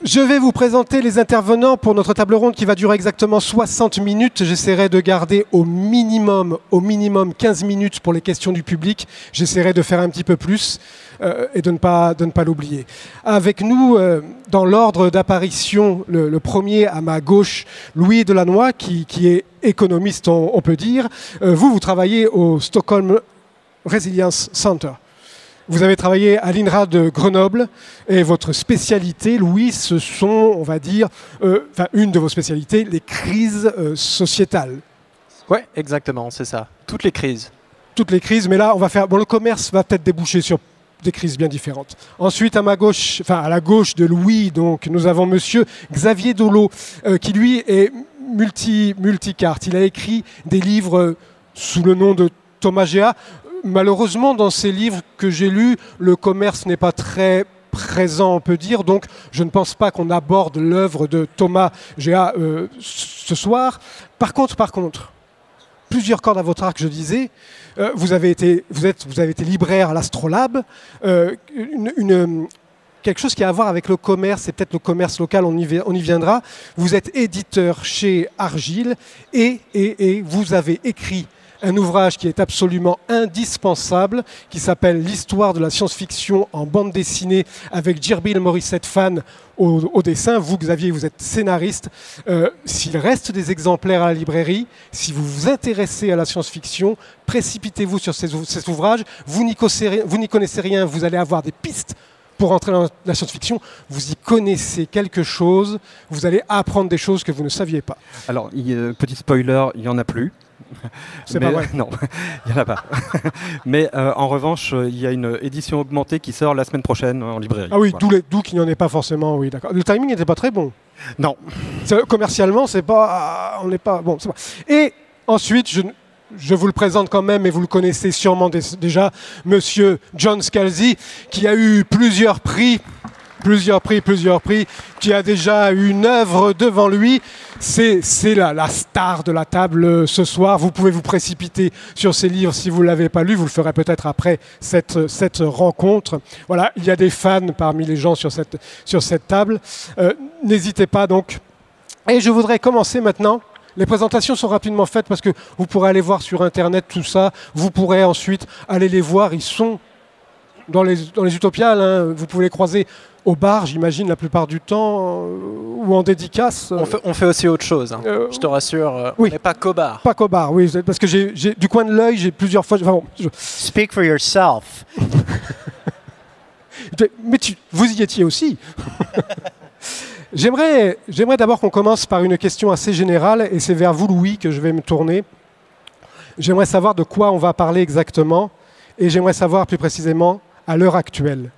Je vais vous présenter les intervenants pour notre table ronde qui va durer exactement 60 minutes. J'essaierai de garder au minimum 15 minutes pour les questions du public. J'essaierai de faire un petit peu plus et de ne pas l'oublier. Avec nous, dans l'ordre d'apparition, le premier à ma gauche, Louis Delannoy, qui est économiste, on peut dire. Vous travaillez au Stockholm Resilience Center. Vous avez travaillé à l'INRA de Grenoble et votre spécialité, Louis, ce sont, on va dire, une de vos spécialités, les crises sociétales. Oui, exactement, c'est ça. Toutes les crises. Toutes les crises, mais là, on va faire. Bon, le commerce va peut-être déboucher sur des crises bien différentes. Ensuite, à la gauche de Louis, donc, nous avons Monsieur Xavier Dolot, qui lui est multicarte. Il a écrit des livres sous le nom de Thomas Géa. Malheureusement, dans ces livres que j'ai lus, le commerce n'est pas très présent, on peut dire. Donc, je ne pense pas qu'on aborde l'œuvre de Thomas Géa ce soir. Par contre, plusieurs cordes à votre arc, je disais. Vous avez été libraire à l'Astrolabe. Quelque chose qui a à voir avec le commerce, et peut-être le commerce local, on y viendra. Vous êtes éditeur chez Argile et vous avez écrit un ouvrage qui est absolument indispensable, qui s'appelle « L'histoire de la science-fiction en bande dessinée » avec Djibril Morissette Fan au dessin. Vous, Xavier, vous êtes scénariste. S'il reste des exemplaires à la librairie, si vous vous intéressez à la science-fiction, précipitez-vous sur cet ouvrage. Vous n'y connaissez rien, vous allez avoir des pistes pour entrer dans la science-fiction. Vous y connaissez quelque chose, vous allez apprendre des choses que vous ne saviez pas. Alors, petit spoiler, il n'y en a plus. C'est pas vrai. Non, il n'y en a pas. Mais en revanche, il y a une édition augmentée qui sort la semaine prochaine en librairie. Ah oui, voilà. d'où qu'il n'y en ait pas forcément, oui, d'accord. Le timing n'était pas très bon. Non. Commercialement, c'est pas... on n'est pas... Bon, c'est pas. Et ensuite, je vous le présente quand même, et vous le connaissez sûrement déjà, Monsieur John Scalzi, qui a eu plusieurs prix, qui a déjà une œuvre devant lui. C'est la star de la table ce soir. Vous pouvez vous précipiter sur ces livres si vous ne l'avez pas lu. Vous le ferez peut-être après cette rencontre. Voilà, il y a des fans parmi les gens sur cette table. N'hésitez pas donc. Et je voudrais commencer maintenant. Les présentations sont rapidement faites parce que vous pourrez aller voir sur Internet tout ça. Vous pourrez ensuite aller les voir. Ils sont dans les utopiales. Hein. Vous pouvez les croiser au bar, j'imagine, la plupart du temps, ou en dédicace. On fait aussi autre chose, hein. Je te rassure, oui. On n'est pas qu'au bar. Pas qu'au bar, oui, parce que j'ai du coin de l'œil, j'ai plusieurs fois... Enfin, bon, Speak for yourself. Mais vous y étiez aussi. J'aimerais d'abord qu'on commence par une question assez générale, et c'est vers vous, Louis, que je vais me tourner. J'aimerais savoir de quoi on va parler exactement, et j'aimerais savoir plus précisément, à l'heure actuelle,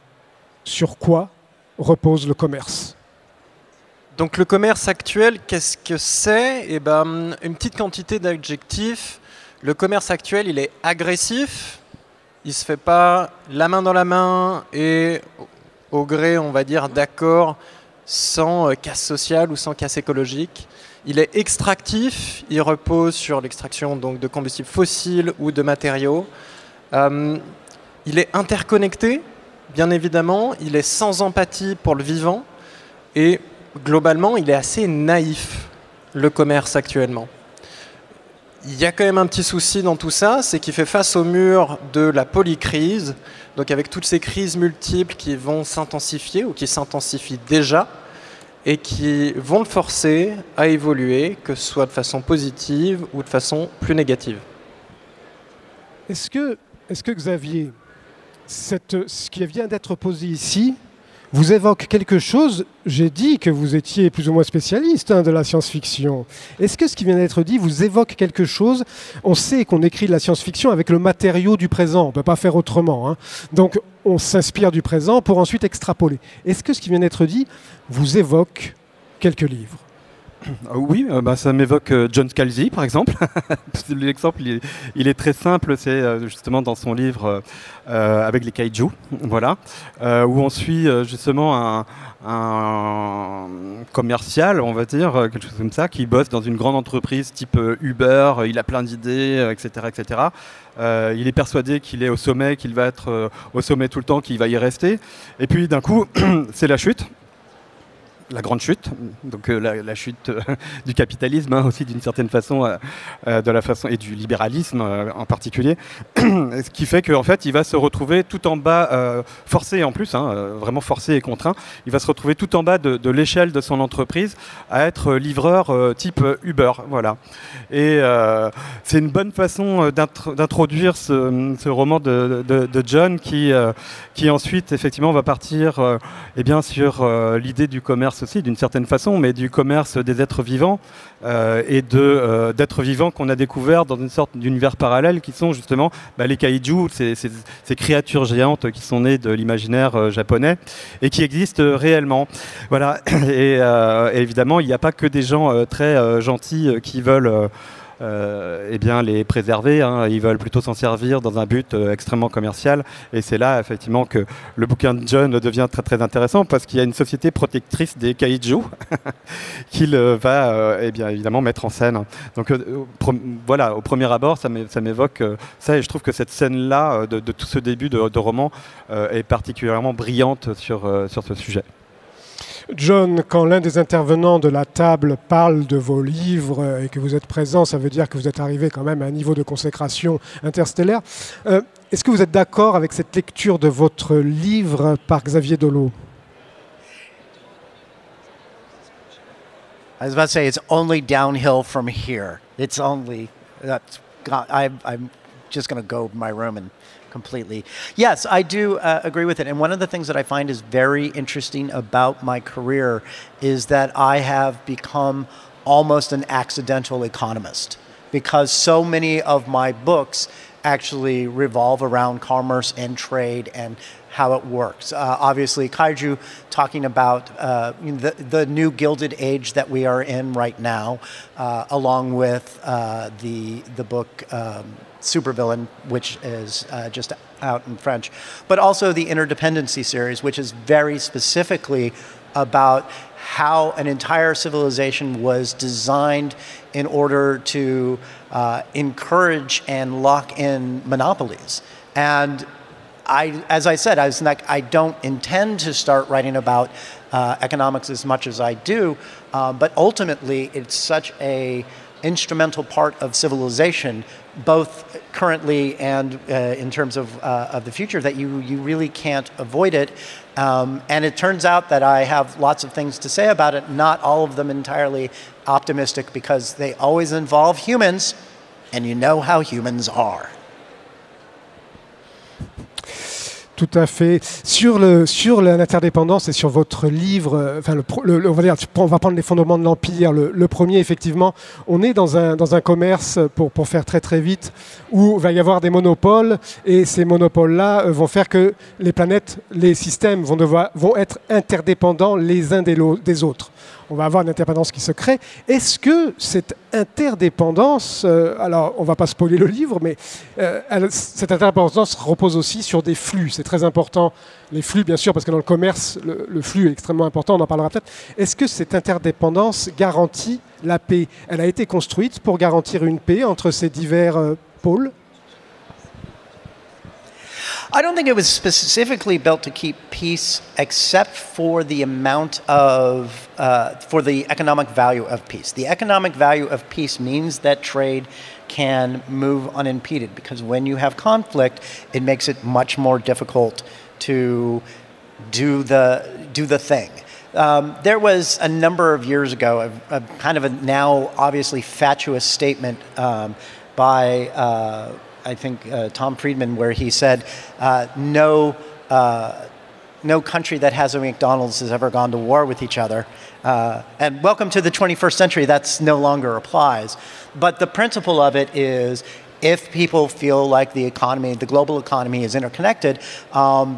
sur quoi repose le commerce. Donc le commerce actuel, qu'est-ce que c'est ? Eh ben, une petite quantité d'adjectifs. Le commerce actuel, il est agressif. Il ne se fait pas la main dans la main et au gré, on va dire, d'accords sans casse sociale ou sans casse écologique. Il est extractif. Il repose sur l'extraction donc de combustibles fossiles ou de matériaux. Il est interconnecté. Bien évidemment, il est sans empathie pour le vivant et globalement, il est assez naïf, le commerce actuellement. Il y a quand même un petit souci dans tout ça, c'est qu'il fait face au mur de la polycrise, donc avec toutes ces crises multiples qui vont s'intensifier ou qui s'intensifient déjà et qui vont le forcer à évoluer, que ce soit de façon positive ou de façon plus négative. Est-ce que Xavier, ce qui vient d'être posé ici, vous évoque quelque chose? J'ai dit que vous étiez plus ou moins spécialiste de la science-fiction. Est-ce que ce qui vient d'être dit vous évoque quelque chose? On sait qu'on écrit de la science-fiction avec le matériau du présent. On ne peut pas faire autrement. Hein. Donc, on s'inspire du présent pour ensuite extrapoler. Est-ce que ce qui vient d'être dit vous évoque quelques livres? Oui, ça m'évoque John Scalzi, par exemple. L'exemple, il est très simple. C'est justement dans son livre avec les kaiju, voilà, où on suit justement un commercial, on va dire, quelque chose comme ça, qui bosse dans une grande entreprise type Uber. Il a plein d'idées, etc., etc. Il est persuadé qu'il est au sommet, qu'il va être au sommet tout le temps, qu'il va y rester. Et puis, d'un coup, c'est la chute. la grande chute, donc la chute du capitalisme aussi d'une certaine façon, de la façon et du libéralisme en particulier, ce qui fait qu'en fait il va se retrouver tout en bas, forcé en plus, vraiment forcé et contraint, il va se retrouver tout en bas de l'échelle de son entreprise à être livreur type Uber, voilà. Et c'est une bonne façon d'introduire ce roman de John qui ensuite effectivement va partir eh bien, sur l'idée du commerce aussi d'une certaine façon, mais du commerce des êtres vivants et d'êtres vivants qu'on a découvert dans une sorte d'univers parallèle qui sont justement les kaiju, ces créatures géantes qui sont nées de l'imaginaire japonais et qui existent réellement. Voilà. Et évidemment, il n'y a pas que des gens très gentils qui veulent eh bien, les préserver, ils veulent plutôt s'en servir dans un but extrêmement commercial, et c'est là effectivement que le bouquin de John devient très très intéressant parce qu'il y a une société protectrice des kaiju qu'il va eh bien, évidemment mettre en scène. Donc voilà, au premier abord ça m'évoque ça, et je trouve que cette scène-là de tout ce début de roman est particulièrement brillante sur ce sujet. John, quand l'un des intervenants de la table parle de vos livres et que vous êtes présent, ça veut dire que vous êtes arrivé quand même à un niveau de consécration interstellaire. Est-ce que vous êtes d'accord avec cette lecture de votre livre par Xavier Dolot? I was about to say it's only downhill from here. It's only I'm just going to go to my room and completely. Yes, I do agree with it. And one of the things that I find is very interesting about my career is that I have become almost an accidental economist because so many of my books actually revolve around commerce and trade and how it works. Obviously, Kaiju, talking about the new Gilded Age that we are in right now, along with the book Supervillain, which is just out in French, but also the Interdependency series, which is very specifically about how an entire civilization was designed in order to encourage and lock in monopolies. And as I said, I don't intend to start writing about economics as much as I do, but ultimately it's such a instrumental part of civilization, both currently and in terms of the future, that you really can't avoid it. And it turns out that I have lots of things to say about it, not all of them entirely optimistic, because they always involve humans, and you know how humans are. Tout à fait. Sur l'interdépendance et sur votre livre, enfin on va prendre les fondements de l'Empire. Le premier, effectivement, on est dans un commerce, pour faire très très vite, où il va y avoir des monopoles, et ces monopoles-là vont faire que les planètes, les systèmes vont être interdépendants les uns des autres. On va avoir une interdépendance qui se crée. Est-ce que cette interdépendance, alors on ne va pas spoiler le livre, mais cette interdépendance repose aussi sur des flux. C'est très important, les flux bien sûr, parce que dans le commerce, le flux est extrêmement important, on en parlera peut-être. Est-ce que cette interdépendance garantit la paix? Elle a été construite pour garantir une paix entre ces divers pôles? I don't think it was specifically built to keep peace, except for the amount of, for the economic value of peace. The economic value of peace means that trade can move unimpeded, because when you have conflict, it makes it much more difficult to do the thing. There was a number of years ago a kind of a now obviously fatuous statement by I think Tom Friedman, where he said, no country that has a McDonald's has ever gone to war with each other. And welcome to the 21st century, that's no longer applies. But the principle of it is, if people feel like the economy, the global economy is interconnected,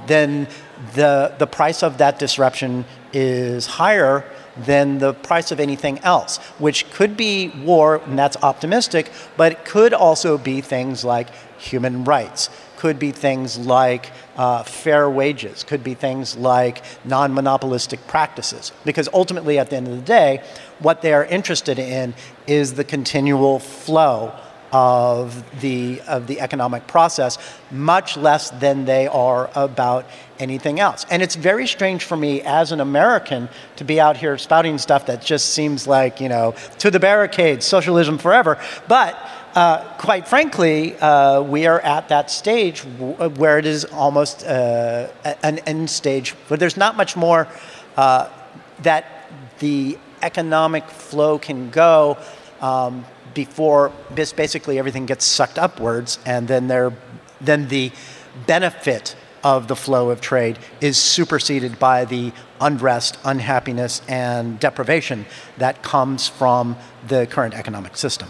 then the price of that disruption is higher than the price of anything else, which could be war, and that's optimistic, but it could also be things like human rights, could be things like fair wages, could be things like non-monopolistic practices. Because ultimately, at the end of the day, what they are interested in is the continual flow of the economic process, much less than they are about anything else. And it's very strange for me as an American to be out here spouting stuff that just seems like, you know, to the barricades, socialism forever. But quite frankly, we are at that stage where it is almost an end stage, where there's not much more that the economic flow can go before basically everything gets sucked upwards, and then the benefit of the flow of trade is superseded by the unrest, unhappiness, and deprivation that comes from the current economic system.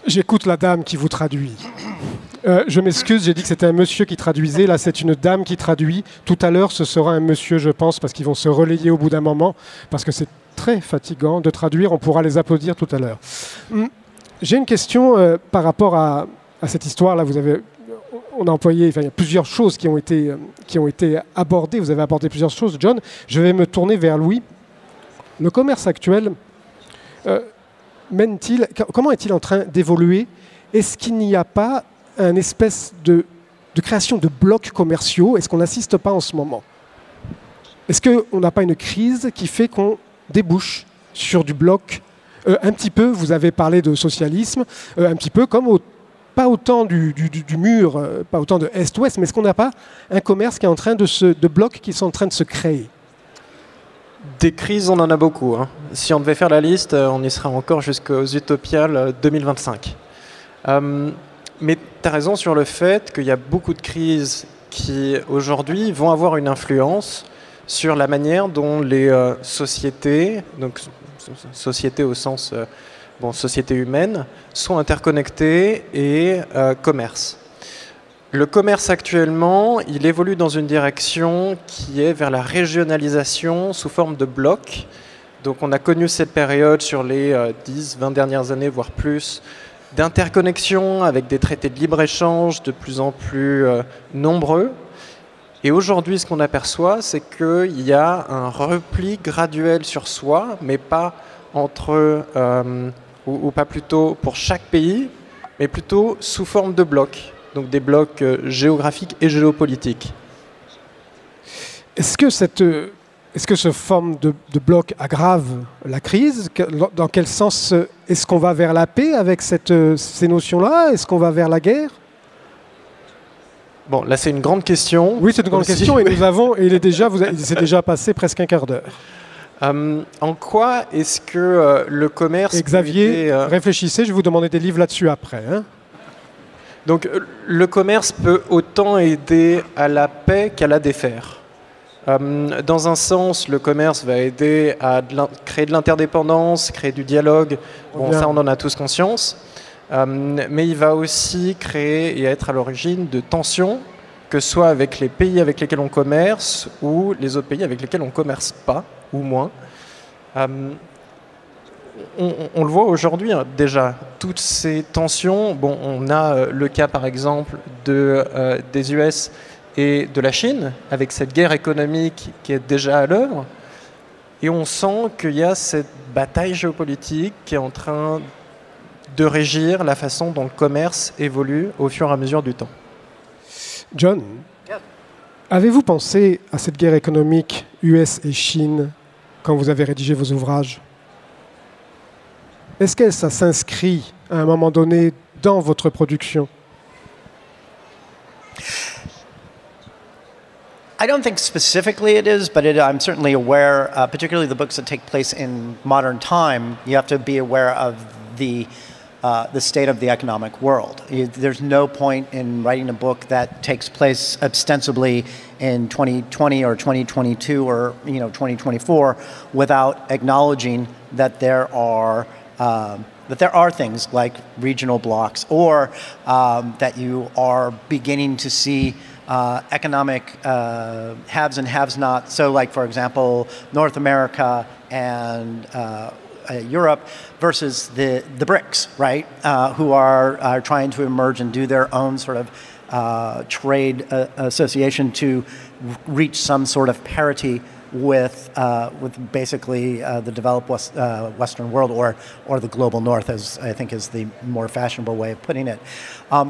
J'écoute la dame qui vous traduit. Je m'excuse, j'ai dit que c'était un monsieur qui traduisait. Là, c'est une dame qui traduit. Tout à l'heure, ce sera un monsieur, je pense, parce qu'ils vont se relayer au bout d'un moment, parce que c'est très fatigant de traduire. On pourra les applaudir tout à l'heure. J'ai une question par rapport à cette histoire. Là, on a employé, il y a plusieurs choses qui ont été abordées. Vous avez abordé plusieurs choses, John. Je vais me tourner vers Louis. Le commerce actuel, comment est-il en train d'évoluer? Est-ce qu'il n'y a pas une espèce de création de blocs commerciaux? Est-ce qu'on n'assiste pas en ce moment? Est-ce qu'on n'a pas une crise qui fait qu'on débouche sur du bloc un petit peu, vous avez parlé de socialisme, un petit peu comme pas autant du mur, pas autant de Est-Ouest, mais est-ce qu'on n'a pas un commerce qui est en train de blocs qui sont en train de se créer? Des crises, on en a beaucoup. Hein. Si on devait faire la liste, on y sera encore jusqu'aux Utopiales 2025. Mais tu as raison sur le fait qu'il y a beaucoup de crises qui, aujourd'hui, vont avoir une influence sur la manière dont les sociétés, donc sociétés au sens société humaine, sont interconnectées et commerce. Le commerce actuellement, il évolue dans une direction qui est vers la régionalisation sous forme de blocs. Donc on a connu cette période sur les 10-20 dernières années, voire plus, d'interconnexion avec des traités de libre-échange de plus en plus nombreux. Et aujourd'hui, ce qu'on aperçoit, c'est qu'il y a un repli graduel sur soi, mais pas ou pas plutôt pour chaque pays, mais plutôt sous forme de blocs. Donc des blocs géographiques et géopolitiques. Est-ce que ce forme de bloc aggrave la crise? Dans quel sens est-ce qu'on va vers la paix avec ces notions-là? Est-ce qu'on va vers la guerre? Bon, là c'est une grande question. Oui, c'est une grande question et il s'est déjà passé presque un quart d'heure. En quoi est-ce que le commerce... Et Xavier, réfléchissez, je vais vous demander des livres là-dessus après. Hein. Donc le commerce peut autant aider à la paix qu'à la défaire. Dans un sens, le commerce va aider à créer de l'interdépendance, créer du dialogue. Bon, ça, on en a tous conscience. Mais il va aussi créer et être à l'origine de tensions, que ce soit avec les pays avec lesquels on commerce ou les autres pays avec lesquels on ne commerce pas, ou moins. On le voit aujourd'hui déjà, toutes ces tensions. Bon, on a le cas par exemple des US et de la Chine, avec cette guerre économique qui est déjà à l'œuvre. Et on sent qu'il y a cette bataille géopolitique qui est en train de régir la façon dont le commerce évolue au fur et à mesure du temps. John, avez-vous pensé à cette guerre économique US et Chine quand vous avez rédigé vos ouvrages? Est-ce que ça s'inscrit à un moment donné dans votre production? I don't think specifically it is, but I'm certainly aware, particularly the books that take place in modern time, you have to be aware of the state of the economic world. There's no point in writing a book that takes place ostensibly in 2020 or 2022 or 2024 without acknowledging that there are things like regional blocks, or that you are beginning to see economic haves and have-nots. So, like, for example, North America and Europe versus the BRICS, right? Who are trying to emerge and do their own sort of trade association to reach some sort of parity with basically the developed Western world, or the global North, as I think is the more fashionable way of putting it.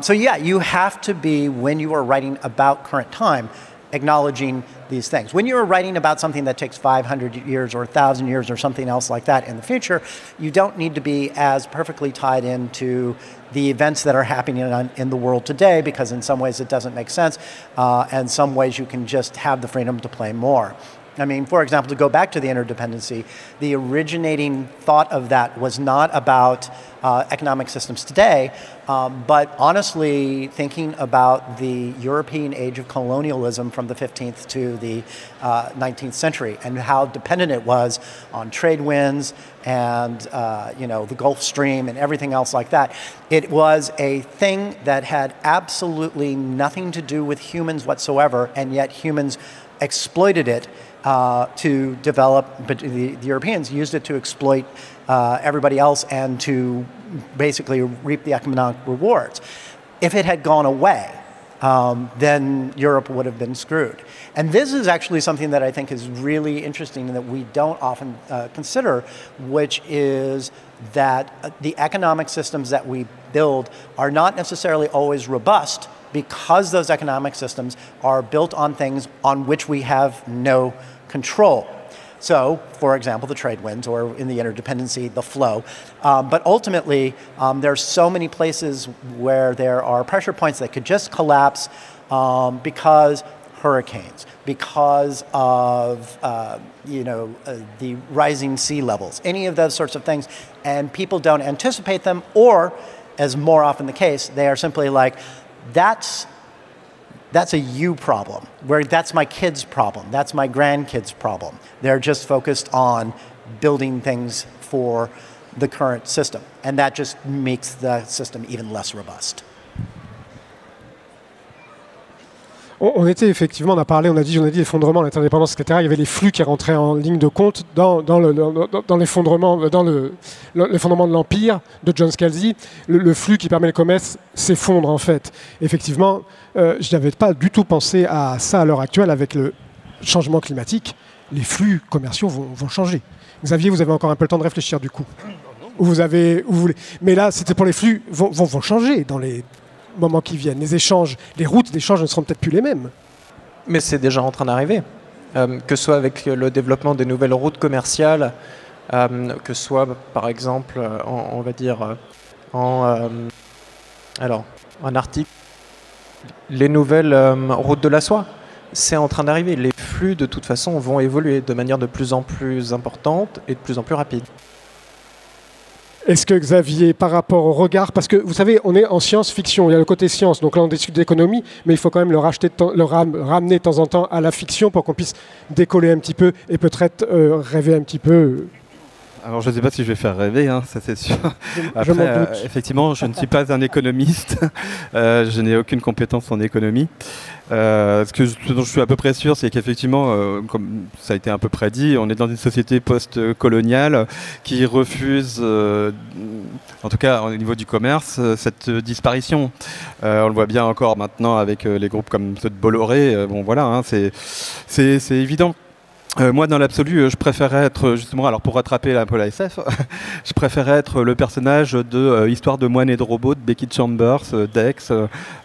So yeah, you have to be, when you are writing about current time, acknowledging these things. When you're writing about something that takes 500 years or 1,000 years or something else like that in the future, you don't need to be as perfectly tied into the events that are happening in the world today, because in some ways it doesn't make sense, and some ways you can just have the freedom to play more. I mean, for example, to go back to the interdependency, the originating thought of that was not about economic systems today, but honestly thinking about the European age of colonialism from the 15th to the 19th century, and how dependent it was on trade winds and the Gulf Stream and everything else like that. It was a thing that had absolutely nothing to do with humans whatsoever, and yet humans exploited it to develop, but the Europeans used it to exploit everybody else and to basically reap the economic rewards. If it had gone away, then Europe would have been screwed. And this is actually something that I think is really interesting and that we don't often consider, which is that the economic systems that we build are not necessarily always robust, because those economic systems are built on things on which we have no control. So, for example, the trade winds, or in the interdependency, the flow. But ultimately, there are so many places where there are pressure points that could just collapse because hurricanes, because of the rising sea levels, any of those sorts of things, and people don't anticipate them, or, as more often the case, they are simply like, that's a you problem, where that's my kid's problem, that's my grandkid's problem. They're just focused on building things for the current system, and that just makes the system even less robust. On était effectivement, on a dit l'effondrement, l'interdépendance, etc. Il y avait les flux qui rentraient en ligne de compte dans l'effondrement, l'effondrement de l'Empire de John Scalzi. Le flux qui permet le commerce s'effondre en fait. Effectivement, je n'avais pas du tout pensé à ça à l'heure actuelle avec le changement climatique. Les flux commerciaux vont changer. Xavier, vous avez encore un peu le temps de réfléchir du coup. Où vous voulez. Mais là, c'était pour les flux vont changer dans les moments qui viennent. Les échanges, les routes d'échange ne seront peut-être plus les mêmes. Mais c'est déjà en train d'arriver. Que ce soit avec le développement des nouvelles routes commerciales, que ce soit par exemple, on va dire, en Arctique, les nouvelles routes de la soie. C'est en train d'arriver. Les flux, de toute façon, vont évoluer de manière de plus en plus importante et de plus en plus rapide. Est-ce que Xavier, par rapport au regard, parce que vous savez, on est en science-fiction, il y a le côté science, donc là on discute d'économie, mais il faut quand même le ramener de temps en temps à la fiction pour qu'on puisse décoller un petit peu et peut-être rêver un petit peu. Alors je ne sais pas si je vais faire rêver, ça c'est sûr. Après, effectivement, je ne suis pas un économiste, je n'ai aucune compétence en économie. Ce dont je suis à peu près sûr, c'est qu'effectivement, comme ça a été à peu près dit, on est dans une société post-coloniale qui refuse, en tout cas au niveau du commerce, cette disparition. On le voit bien encore maintenant avec les groupes comme ceux de Bolloré. Bon voilà, c'est évident. Moi, dans l'absolu, je préférais être, justement, alors pour rattraper un peu la SF, je préférais être le personnage de Histoire de moine et de robot de Becky Chambers, Dex,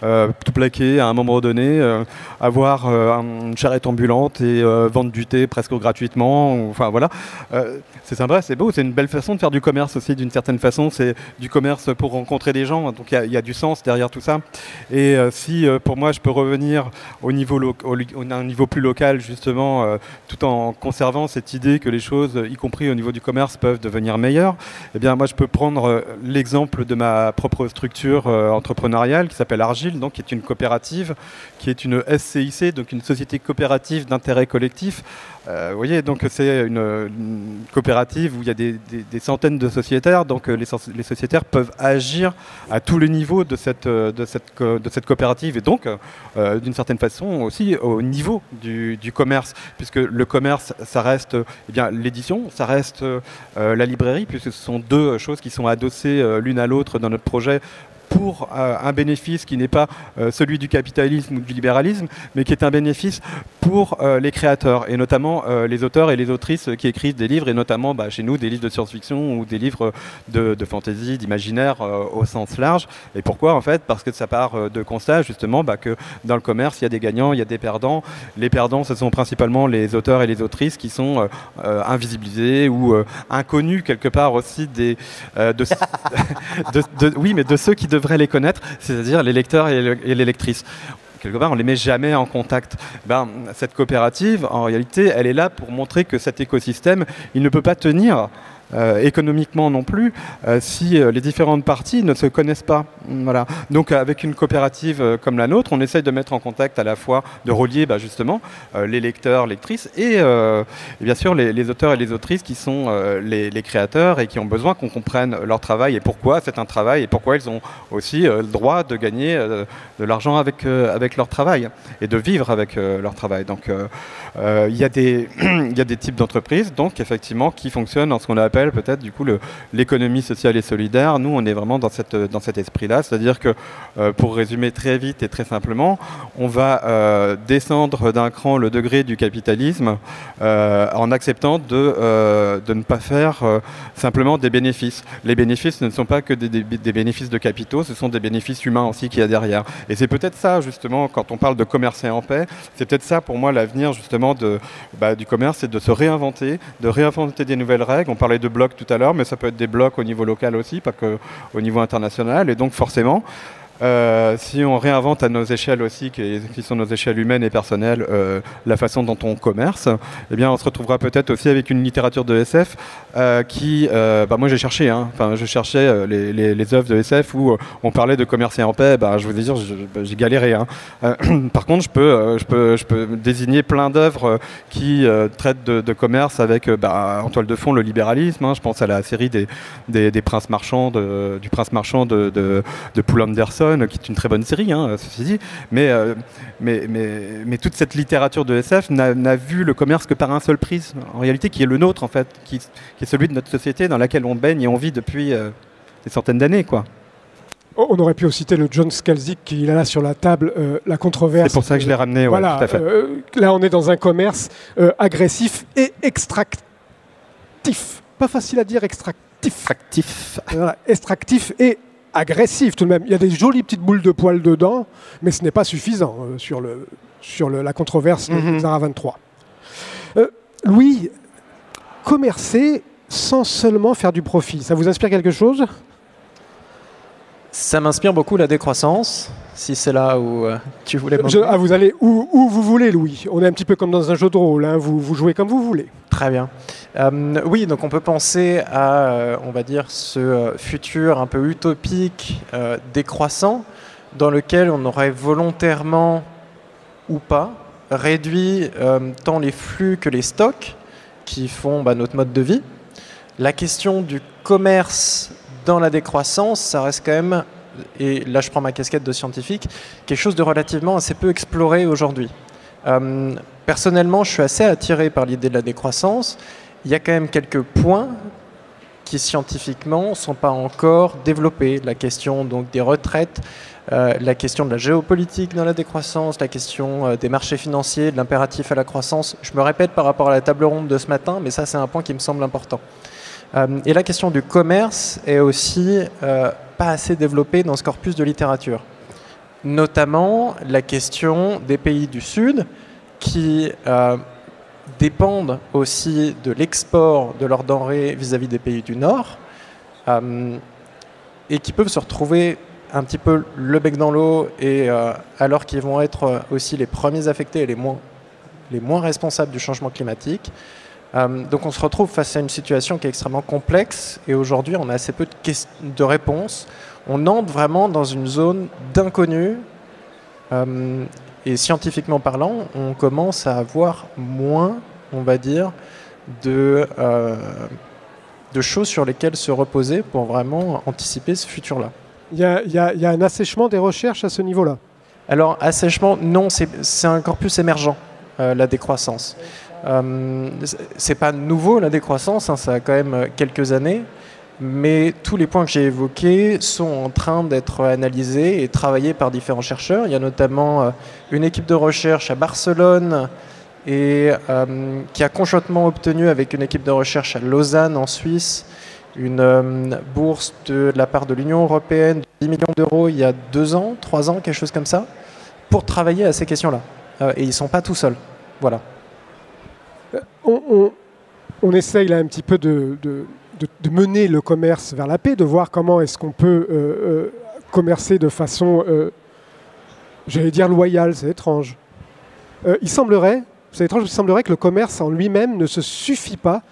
tout plaqué à un moment donné, avoir une charrette ambulante et vendre du thé presque gratuitement. Enfin voilà, c'est sympa, c'est beau, c'est une belle façon de faire du commerce aussi d'une certaine façon. C'est du commerce pour rencontrer des gens, donc il y a du sens derrière tout ça. Et si pour moi je peux revenir au niveau un niveau plus local justement, tout en conservant cette idée que les choses, y compris au niveau du commerce, peuvent devenir meilleures, eh bien moi je peux prendre l'exemple de ma propre structure entrepreneuriale qui s'appelle Argile, donc qui est une coopérative, qui est une SCIC, donc une société coopérative d'intérêt collectif. Vous voyez, donc c'est une coopérative où il y a des centaines de sociétaires, donc les sociétaires peuvent agir à tous les niveaux de cette coopérative et donc d'une certaine façon aussi au niveau du commerce, puisque le commerce ça reste l'édition, ça reste la librairie, puisque ce sont deux choses qui sont adossées l'une à l'autre dans notre projet pour un bénéfice qui n'est pas celui du capitalisme ou du libéralisme, mais qui est un bénéfice pour les créateurs, et notamment les auteurs et les autrices qui écrivent des livres, et notamment chez nous des livres de science-fiction ou des livres de fantasy, d'imaginaire au sens large. Et pourquoi en fait? Parce que ça part de constat justement que dans le commerce, il y a des gagnants, il y a des perdants. Les perdants, ce sont principalement les auteurs et les autrices qui sont invisibilisés ou inconnus quelque part aussi oui, mais de ceux qui devraient les connaître, c'est-à-dire les lecteurs et les lectrices. Quelque part, on ne les met jamais en contact. Cette coopérative, en réalité, elle est là pour montrer que cet écosystème, il ne peut pas tenir économiquement non plus si les différentes parties ne se connaissent pas. Voilà. Donc avec une coopérative comme la nôtre, on essaye de mettre en contact à la fois, de relier justement les lecteurs, lectrices et bien sûr les auteurs et les autrices qui sont les créateurs et qui ont besoin qu'on comprenne leur travail et pourquoi c'est un travail et pourquoi ils ont aussi le droit de gagner de l'argent avec leur travail et de vivre avec leur travail. Donc il y a des types d'entreprises donc effectivement qui fonctionnent dans ce qu'on appelle peut-être du coup l'économie sociale et solidaire. Nous, on est vraiment dans cet esprit-là, c'est-à-dire que pour résumer très vite et très simplement, on va descendre d'un cran le degré du capitalisme en acceptant de ne pas faire simplement des bénéfices. Les bénéfices ne sont pas que des bénéfices de capitaux, ce sont des bénéfices humains aussi qu'il y a derrière. Et c'est peut-être ça justement, quand on parle de commercer en paix, c'est peut-être ça pour moi l'avenir justement du commerce, c'est de se réinventer, des nouvelles règles. On parlait de blocs tout à l'heure, mais ça peut être des blocs au niveau local aussi, pas qu'au niveau international. Et donc forcément, si on réinvente à nos échelles aussi, qui sont nos échelles humaines et personnelles, la façon dont on commerce, eh bien on se retrouvera peut-être aussi avec une littérature de SF qui, moi j'ai cherché, je cherchais les œuvres de SF où on parlait de commercer en paix. Je vous ai dit, j'ai galéré. Par contre, je peux désigner plein d'œuvres qui traitent de commerce avec en toile de fond le libéralisme. Je pense à la série des princes marchands du prince marchand de Poul Anderson, qui est une très bonne série, ceci dit, mais toute cette littérature de SF n'a vu le commerce que par un seul prisme, en réalité, qui est le nôtre, en fait, qui est celui de notre société dans laquelle on baigne et on vit depuis des centaines d'années, quoi. On aurait pu aussi citer le John Scalzi qui est là sur la table, la controverse. C'est pour ça que je l'ai ramené, voilà, tout à fait. Là, on est dans un commerce agressif et extractif. Pas facile à dire, extractif. Voilà, extractif et agressif tout de même. Il y a des jolies petites boules de poils dedans, mais ce n'est pas suffisant sur la controverse de Zara 23. Louis, commercer sans seulement faire du profit, ça vous inspire quelque chose? Ça m'inspire beaucoup la décroissance, si c'est là où tu voulais m'emmener. Vous allez où vous voulez, Louis. On est un petit peu comme dans un jeu de rôle, vous jouez comme vous voulez. Très bien. Oui, donc on peut penser à, on va dire, ce futur un peu utopique, décroissant, dans lequel on aurait volontairement ou pas réduit tant les flux que les stocks qui font notre mode de vie. La question du commerce dans la décroissance, ça reste quand même, et là je prends ma casquette de scientifique, quelque chose de relativement assez peu exploré aujourd'hui. Personnellement, je suis assez attiré par l'idée de la décroissance. Il y a quand même quelques points qui scientifiquement ne sont pas encore développés. La question donc des retraites, la question de la géopolitique dans la décroissance, la question des marchés financiers, de l'impératif à la croissance. Je me répète par rapport à la table ronde de ce matin, mais ça c'est un point qui me semble important. Et la question du commerce est aussi pas assez développée dans ce corpus de littérature. Notamment la question des pays du Sud qui dépendent aussi de l'export de leurs denrées vis-à-vis des pays du Nord et qui peuvent se retrouver un petit peu le bec dans l'eau et alors qu'ils vont être aussi les premiers affectés et les moins responsables du changement climatique. Donc on se retrouve face à une situation qui est extrêmement complexe et aujourd'hui on a assez peu de réponses. On entre vraiment dans une zone d'inconnu et scientifiquement parlant, on commence à avoir moins, on va dire, de choses sur lesquelles se reposer pour vraiment anticiper ce futur-là. Il y a un assèchement des recherches à ce niveau-là? Alors, assèchement, non, c'est un corpus émergent, la décroissance. C'est pas nouveau, la décroissance, ça a quand même quelques années, Mais tous les points que j'ai évoqués sont en train d'être analysés et travaillés par différents chercheurs. Il y a notamment une équipe de recherche à Barcelone et qui a conjointement obtenu avec une équipe de recherche à Lausanne en Suisse une bourse de la part de l'Union européenne de 10 millions d'euros il y a 2 ans, 3 ans, quelque chose comme ça, pour travailler à ces questions-là. Et ils ne sont pas tout seuls. Voilà. On essaye là un petit peu de mener le commerce vers la paix, de voir comment est-ce qu'on peut commercer de façon, j'allais dire loyale, c'est étrange. Il semblerait que le commerce en lui-même ne se suffit pas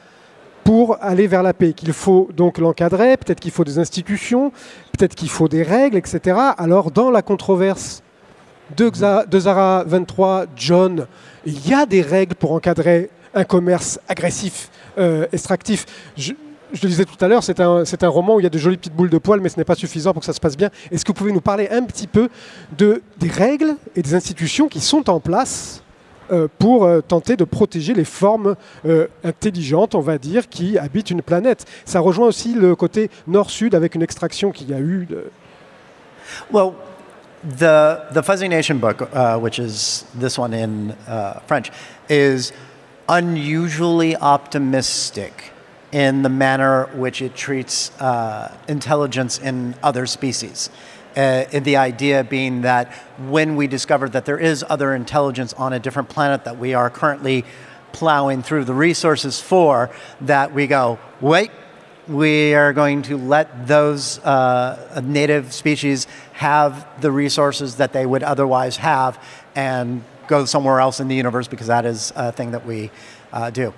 pour aller vers la paix, qu'il faut donc l'encadrer, peut-être qu'il faut des institutions, peut-être qu'il faut des règles, etc. Alors dans la controverse de Zara 23, John, il y a des règles pour encadrer un commerce agressif, extractif. Je le disais tout à l'heure, c'est un roman où il y a de jolies petites boules de poils, mais ce n'est pas suffisant pour que ça se passe bien. Est-ce que vous pouvez nous parler un petit peu des règles et des institutions qui sont en place pour tenter de protéger les formes intelligentes, on va dire, qui habitent une planète? Ça rejoint aussi le côté nord-sud avec une extraction qu'il y a eu. Well, the Fuzzy Nation book, which is this one in French, is unusually optimistic in the manner which it treats intelligence in other species. The idea being that when we discover that there is other intelligence on a different planet that we are currently plowing through the resources for, that we go, wait, we are going to let those native species have the resources that they would otherwise have and go somewhere else in the universe, because that is a thing that we do.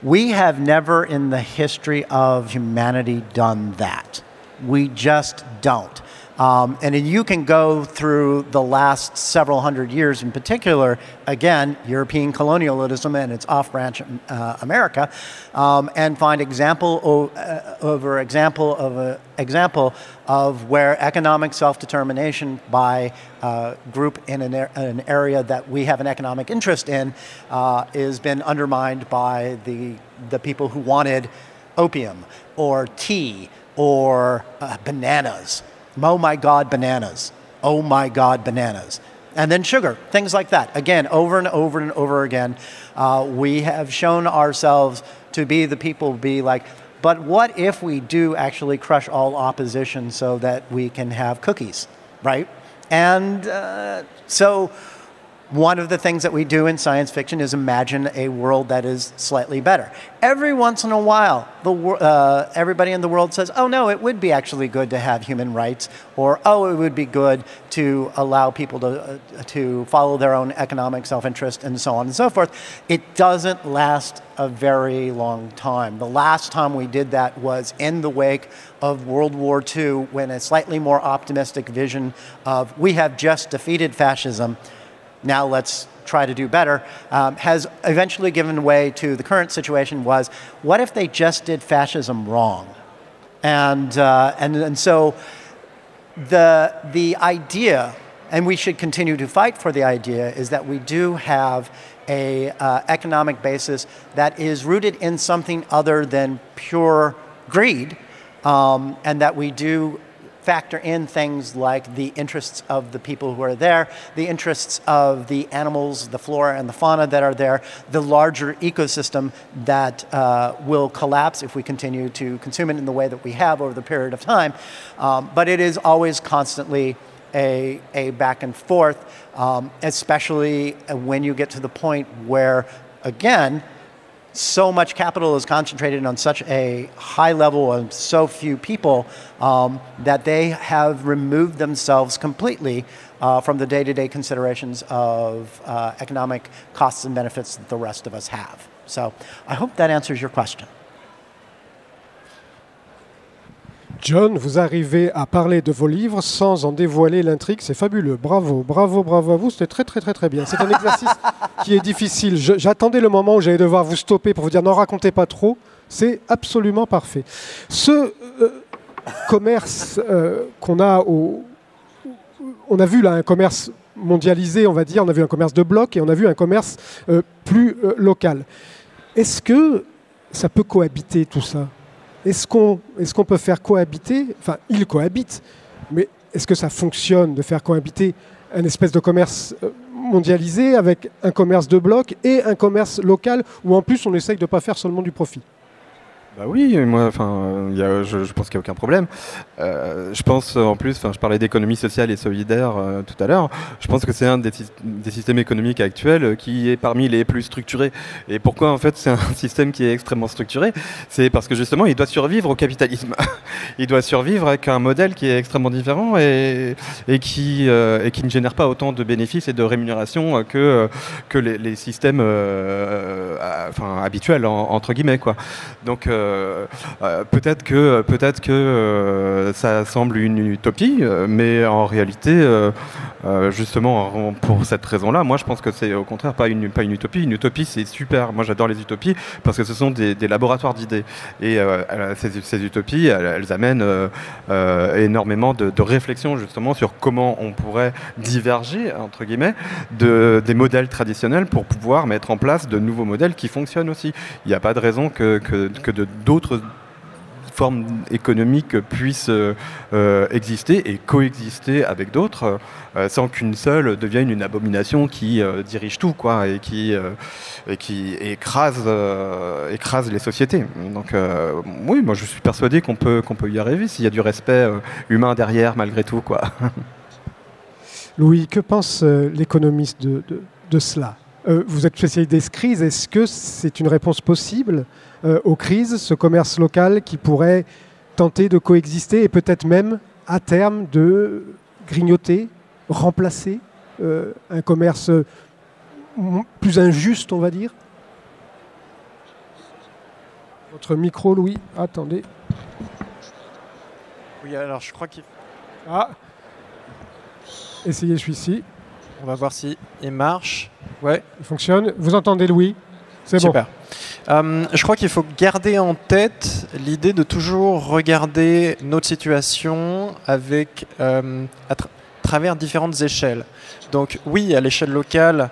We have never in the history of humanity done that. We just don't. And you can go through the last several hundred years, in particular, again, European colonialism and its off-branch America, and find example of where economic self-determination by a group in an area that we have an economic interest in has been undermined by the people who wanted opium or tea or bananas. Oh my God, bananas. Oh my God, bananas. And then sugar, things like that. Again, over and over and over again, we have shown ourselves to be the people, be like, but what if we do actually crush all opposition so that we can have cookies, right? And so one of the things that we do in science fiction is imagine a world that is slightly better. Every once in a while, everybody in the world says, oh no, it would be actually good to have human rights, or oh, it would be good to allow people to follow their own economic self-interest, and so on and so forth. It doesn't last a very long time. The last time we did that was in the wake of World War II, when a slightly more optimistic vision of we have just defeated fascism, now let's try to do better, has eventually given way to the current situation was, what if they just did fascism wrong? And so the idea, and we should continue to fight for the idea, is that we do have a economic basis that is rooted in something other than pure greed, and that we do factor in things like the interests of the people who are there, the interests of the animals, the flora and the fauna that are there, the larger ecosystem that will collapse if we continue to consume it in the way that we have over the period of time. But it is always constantly a back and forth, especially when you get to the point where, again, so much capital is concentrated on such a high level of so few people that they have removed themselves completely from the day-to-day considerations of economic costs and benefits that the rest of us have. So I hope that answers your question. John, vous arrivez à parler de vos livres sans en dévoiler l'intrigue, c'est fabuleux. Bravo, bravo, bravo à vous, c'était très très très très bien. C'est un exercice qui est difficile. J'attendais le moment où j'allais devoir vous stopper pour vous dire non, racontez pas trop. C'est absolument parfait. Ce commerce qu'on a on a vu là un commerce mondialisé, on va dire, on a vu un commerce de blocs et on a vu un commerce plus local. Est-ce que ça peut cohabiter tout ça ? Est-ce qu'on peut faire cohabiter, enfin, ils cohabitent, mais est-ce que ça fonctionne de faire cohabiter un espèce de commerce mondialisé avec un commerce de bloc et un commerce local où en plus on essaye de ne pas faire seulement du profit? Bah oui, moi, je pense qu'il n'y a aucun problème. Je pense en plus, je parlais d'économie sociale et solidaire tout à l'heure. Je pense que c'est un des systèmes économiques actuels qui est parmi les plus structurés. Et pourquoi en fait c'est un système qui est extrêmement structuré? C'est parce que justement il doit survivre au capitalisme. Il doit survivre avec un modèle qui est extrêmement différent et qui ne génère pas autant de bénéfices et de rémunération que les systèmes habituels entre guillemets quoi. Donc peut-être que ça semble une utopie, mais en réalité, justement pour cette raison-là, moi je pense que c'est au contraire pas une utopie. Une utopie, c'est super. Moi j'adore les utopies parce que ce sont des laboratoires d'idées. Et ces utopies, elles amènent énormément de réflexion justement sur comment on pourrait diverger entre guillemets des modèles traditionnels pour pouvoir mettre en place de nouveaux modèles qui fonctionnent aussi. Il n'y a pas de raison que d'autres formes économiques puissent exister et coexister avec d'autres sans qu'une seule devienne une abomination qui dirige tout quoi, et qui écrase les sociétés. Donc oui, moi je suis persuadé qu'on peut y arriver s'il y a du respect humain derrière malgré tout quoi. Louis, que pense l'économiste de cela? Vous êtes spécialiste des crises. Est-ce que c'est une réponse possible aux crises, ce commerce local qui pourrait tenter de coexister et peut-être même, à terme, de grignoter, remplacer un commerce plus injuste, on va dire? Votre micro, Louis. Attendez. Oui, alors je crois qu'il... Ah. Essayez celui-ci. On va voir si il marche. Ouais. Il fonctionne. Vous entendez Louis? C'est bon. Super. Je crois qu'il faut garder en tête l'idée de toujours regarder notre situation avec, à travers différentes échelles. Donc oui, à l'échelle locale,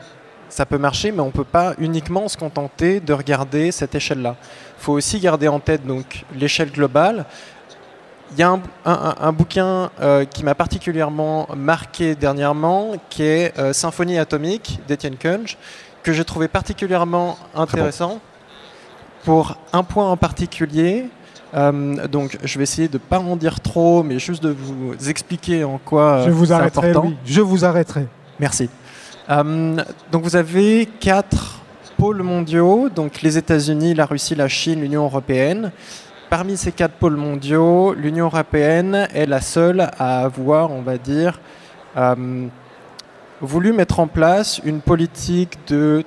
ça peut marcher, mais on ne peut pas uniquement se contenter de regarder cette échelle-là. Il faut aussi garder en tête donc, l'échelle globale. Il y a un bouquin qui m'a particulièrement marqué dernièrement, qui est Symphonie atomique d'Étienne Kunge, que j'ai trouvé particulièrement intéressant pour un point en particulier. Donc, je vais essayer de ne pas en dire trop, mais juste de vous expliquer en quoi c'est important. Oui, je vous arrêterai. Merci. Donc, vous avez 4 pôles mondiaux, donc les États-Unis, la Russie, la Chine, l'Union européenne. Parmi ces 4 pôles mondiaux, l'Union européenne est la seule à avoir, on va dire, voulu mettre en place une politique de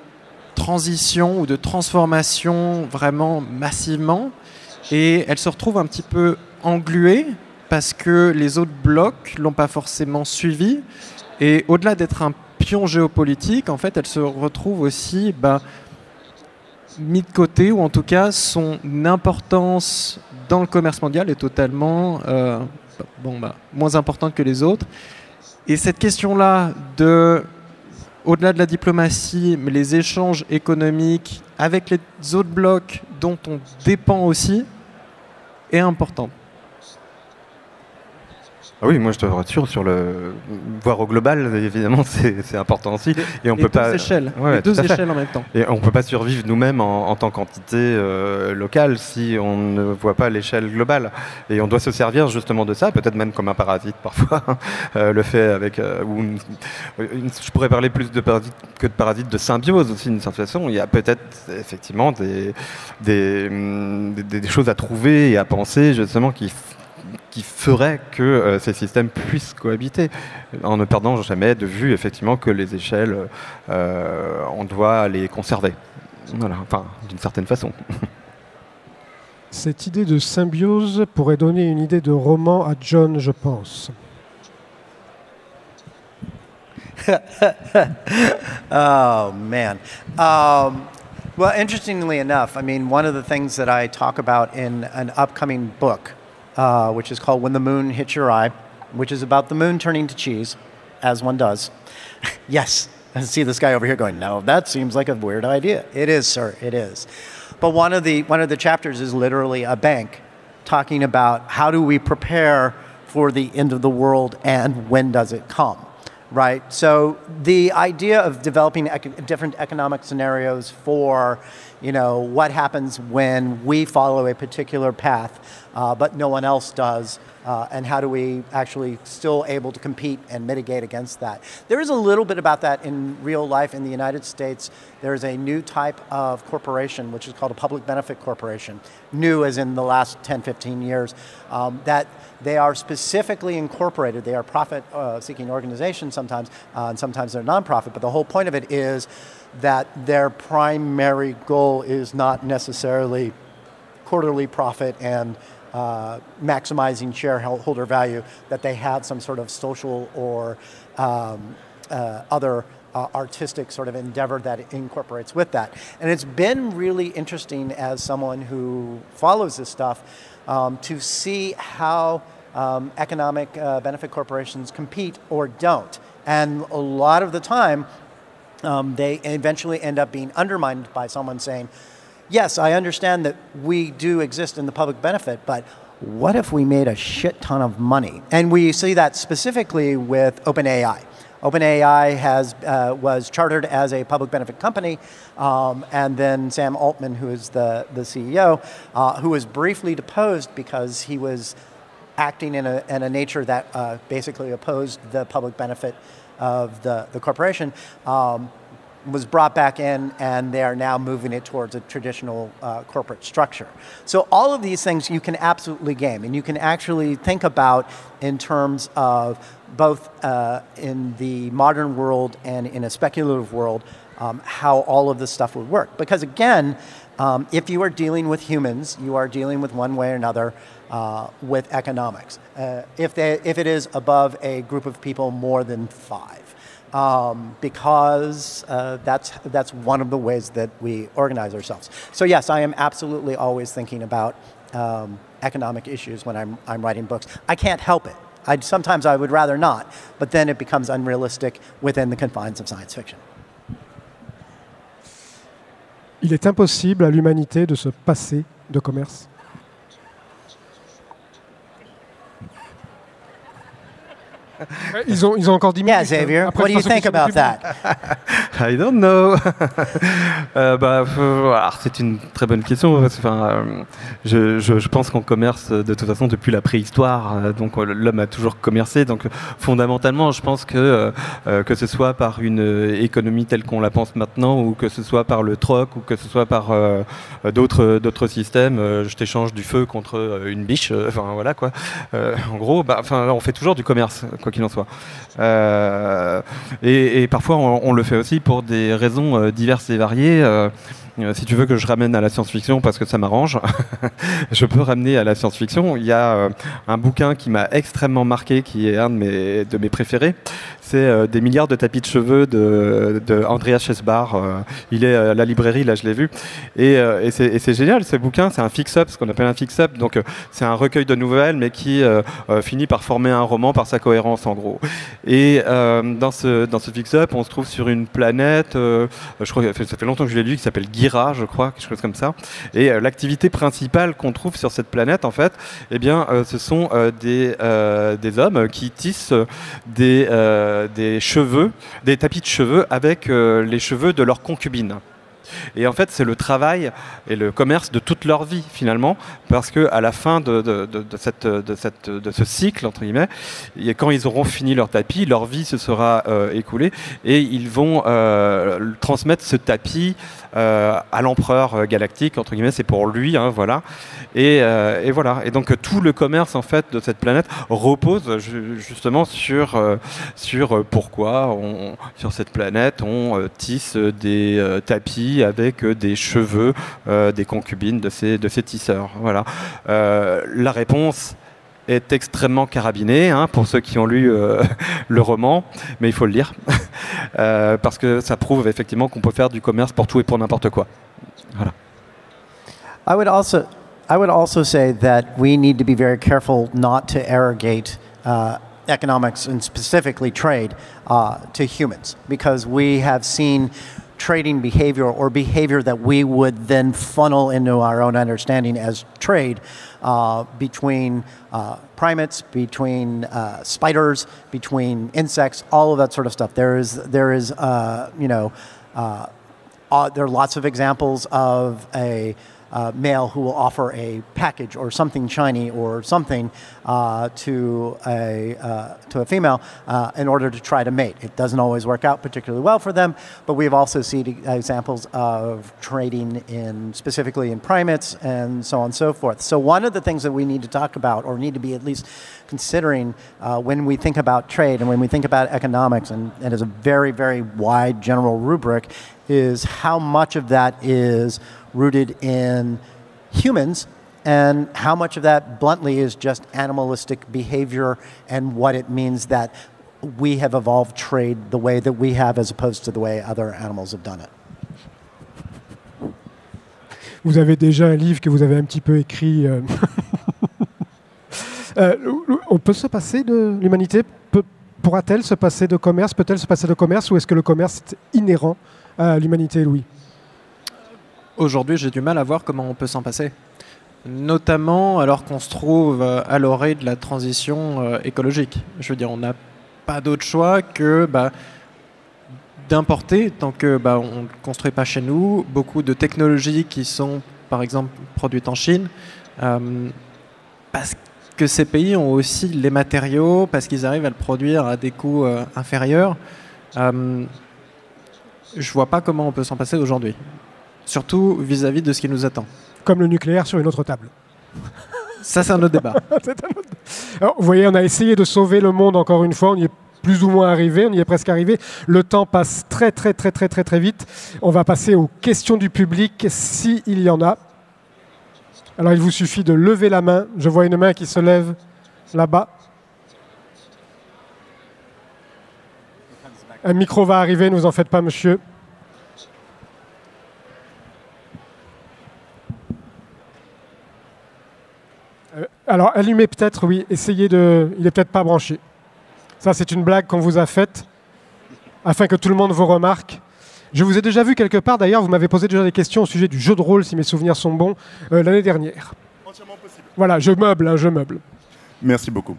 transition ou de transformation vraiment massivement. Et elle se retrouve un petit peu engluée parce que les autres blocs ne l'ont pas forcément suivi. Et au-delà d'être un pion géopolitique, en fait, elle se retrouve aussi... mis de côté, ou en tout cas son importance dans le commerce mondial est totalement moins importante que les autres. Et cette question-là, au-delà de la diplomatie, mais les échanges économiques avec les autres blocs dont on dépend aussi, est importante. Ah oui, moi je te rassure sur voir au global, évidemment, c'est important aussi. Et on peut pas. Échelles, ouais, les deux échelles en même temps. Et on peut pas survivre nous-mêmes en tant qu'entité locale si on ne voit pas l'échelle globale. Et on doit se servir justement de ça, peut-être même comme un parasite parfois. Le fait avec, je pourrais parler plus de parasite que de parasite de symbiose aussi d'une certaine façon. Il y a peut-être effectivement des choses à trouver et à penser justement qui ferait que ces systèmes puissent cohabiter, en ne perdant jamais de vue effectivement que les échelles, on doit les conserver. Voilà, enfin, d'une certaine façon. Cette idée de symbiose pourrait donner une idée de roman à John, je pense. Oh, man. Well, interestingly enough, I mean, one of the things that I talk about in an upcoming book, which is called When the Moon Hits Your Eye, which is about the moon turning to cheese, as one does. Yes, I see this guy over here going, no, that seems like a weird idea. It is, sir, it is. But one of the chapters is literally a bank talking about how do we prepare for the end of the world and when does it come, right? So the idea of developing different economic scenarios for, what happens when we follow a particular path, but no one else does, and how do we actually still able to compete and mitigate against that. There is a little bit about that in real life in the United States. There's a new type of corporation, which is called a public benefit corporation, new as in the last 10, 15 years, that they are specifically incorporated. They are profit-seeking organizations sometimes, and sometimes they're nonprofit, but the whole point of it is that their primary goal is not necessarily quarterly profit and maximizing shareholder value, that they have some sort of social or other artistic sort of endeavor that it incorporates with that. And it's been really interesting as someone who follows this stuff to see how economic benefit corporations compete or don't. And a lot of the time, they eventually end up being undermined by someone saying, yes, I understand that we do exist in the public benefit, but what if we made a shit ton of money? And we see that specifically with OpenAI. OpenAI was chartered as a public benefit company, and then Sam Altman, who is the CEO, who was briefly deposed because he was acting in a nature that basically opposed the public benefit of the corporation, was brought back in, and they are now moving it towards a traditional corporate structure. So all of these things you can absolutely game, and you can actually think about in terms of both in the modern world and in a speculative world, how all of this stuff would work. Because again, if you are dealing with humans, you are dealing with one way or another with economics. If it is above a group of people more than 5. Because that's one of the ways that we organize ourselves. So yes, I am absolutely always thinking about economic issues when I'm writing books. I can't help it. Sometimes I would rather not, but then it becomes unrealistic within the confines of science fiction. Il est impossible à l'humanité de se passer de commerce. Ils ont encore 10 minutes. Yeah, Xavier, what do you think about that? I don't know. C'est une très bonne question. Enfin, je pense qu'on commerce de toute façon depuis la préhistoire. Donc l'homme a toujours commercé. Donc fondamentalement, je pense que ce soit par une économie telle qu'on la pense maintenant, ou que ce soit par le troc, ou que ce soit par d'autres systèmes, je t'échange du feu contre une biche. Enfin voilà quoi. En gros, on fait toujours du commerce, quoi qu'il en soit. Et parfois, on le fait aussi pour des raisons diverses et variées. Si tu veux que je ramène à la science-fiction, parce que ça m'arrange, je peux ramener à la science-fiction. Il y a un bouquin qui m'a extrêmement marqué, qui est un de mes préférés. C'est Des milliards de tapis de cheveux de Andreas Schesbar. Il est à la librairie, là je l'ai vu. Et c'est génial, ce bouquin, c'est un fix-up, ce qu'on appelle un fix-up. Donc c'est un recueil de nouvelles, mais qui finit par former un roman par sa cohérence, en gros. Et dans ce fix-up, on se trouve sur une planète, je crois que ça fait longtemps que je l'ai lu, qui s'appelle Gira, je crois, quelque chose comme ça. Et l'activité principale qu'on trouve sur cette planète, en fait, eh bien, ce sont des hommes qui tissent des cheveux, des tapis de cheveux avec les cheveux de leurs concubines. Et en fait, c'est le travail et le commerce de toute leur vie, finalement, parce qu'à la fin de ce cycle, entre guillemets, et quand ils auront fini leur tapis, leur vie se sera écoulée, et ils vont transmettre ce tapis à l'empereur galactique, entre guillemets, c'est pour lui, hein, voilà. Et voilà. Et donc tout le commerce, en fait, de cette planète repose justement sur pourquoi sur cette planète on tisse des tapis avec des cheveux des concubines de ces tisseurs. Voilà. La réponse est extrêmement carabinée, hein, pour ceux qui ont lu le roman, mais il faut le lire, parce que ça prouve effectivement qu'on peut faire du commerce pour tout et pour n'importe quoi. Voilà. I would also say that we need to be very careful not to arrogate economics and specifically trade to humans, because we have seen trading behavior or behavior that we would then funnel into our own understanding as trade between primates, between spiders, between insects, all of that sort of stuff. There are lots of examples of a male who will offer a package or something shiny or something to a female in order to try to mate. It doesn't always work out particularly well for them, but we've also seen examples of trading specifically in primates and so on and so forth. So one of the things that we need to talk about, or need to be at least considering when we think about trade and when we think about economics, and it is a very, very wide general rubric, is how much of that is rooted in humans and how much of that bluntly is just animalistic behavior and what it means that we have evolved trade the way that we have as opposed to the way other animals have done it. Vous avez déjà un livre que vous avez un petit peu écrit. On peut se passer de l'humanité? Pourra-t-elle se passer de commerce? Peut-elle se passer de commerce? Ou est-ce que le commerce est inhérent à l'humanité, Louis? Aujourd'hui, j'ai du mal à voir comment on peut s'en passer. Notamment alors qu'on se trouve à l'orée de la transition écologique. Je veux dire, on n'a pas d'autre choix que d'importer, tant que on ne construit pas chez nous, beaucoup de technologies qui sont, par exemple, produites en Chine, parce que ces pays ont aussi les matériaux, parce qu'ils arrivent à le produire à des coûts inférieurs. Je ne vois pas comment on peut s'en passer aujourd'hui. Surtout vis-à-vis de ce qui nous attend. Comme le nucléaire sur une autre table. Ça, c'est un autre débat. Alors, vous voyez, on a essayé de sauver le monde encore une fois. On y est plus ou moins arrivé, on y est presque arrivé. Le temps passe très vite. On va passer aux questions du public, s'il y en a. Alors, il vous suffit de lever la main. Je vois une main qui se lève là-bas. Un micro va arriver, ne vous en faites pas, monsieur. Alors, allumez peut-être, oui, essayez de... Il n'est peut-être pas branché. Ça, c'est une blague qu'on vous a faite, afin que tout le monde vous remarque. Je vous ai déjà vu quelque part, d'ailleurs, vous m'avez posé déjà des questions au sujet du jeu de rôle, si mes souvenirs sont bons, l'année dernière. Entièrement possible. Voilà, je meuble. Merci beaucoup.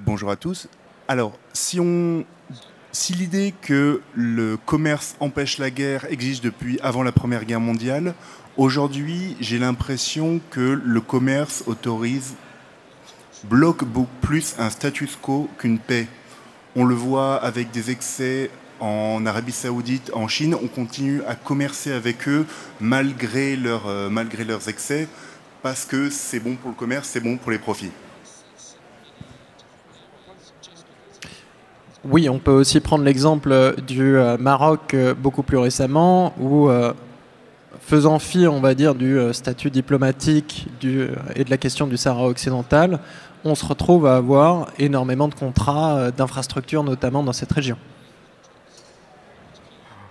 Bonjour à tous. Alors, si l'idée que le commerce empêche la guerre existe depuis avant la Première Guerre mondiale, aujourd'hui, j'ai l'impression que le commerce bloque beaucoup plus un status quo qu'une paix. On le voit avec des excès en Arabie Saoudite, en Chine. On continue à commercer avec eux malgré leurs excès, parce que c'est bon pour le commerce, c'est bon pour les profits. Oui, on peut aussi prendre l'exemple du Maroc beaucoup plus récemment, où faisant fi, on va dire, du statut diplomatique et de la question du Sahara occidental, on se retrouve à avoir énormément de contrats d'infrastructures, notamment dans cette région.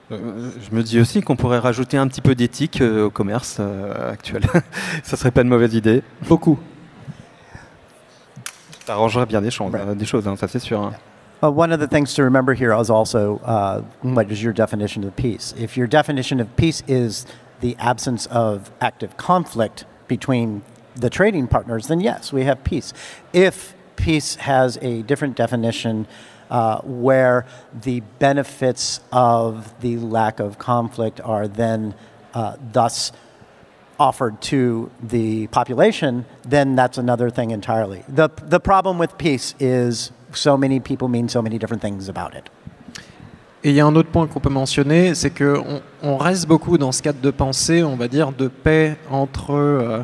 Je me dis aussi qu'on pourrait rajouter un petit peu d'éthique au commerce actuel. Ça serait pas une mauvaise idée. Beaucoup. Ça arrangerait bien des choses, hein, ça c'est sûr. Hein. One of the things to remember here is also what is your definition of peace? If your definition of peace is the absence of active conflict between the trading partners, then yes, we have peace. If peace has a different definition where the benefits of the lack of conflict are then thus offered to the population, then that's another thing entirely. The problem with peace is so many people mean so many different things about it. Et il y a un autre point qu'on peut mentionner, c'est qu'on reste beaucoup dans ce cadre de pensée, on va dire, de paix entre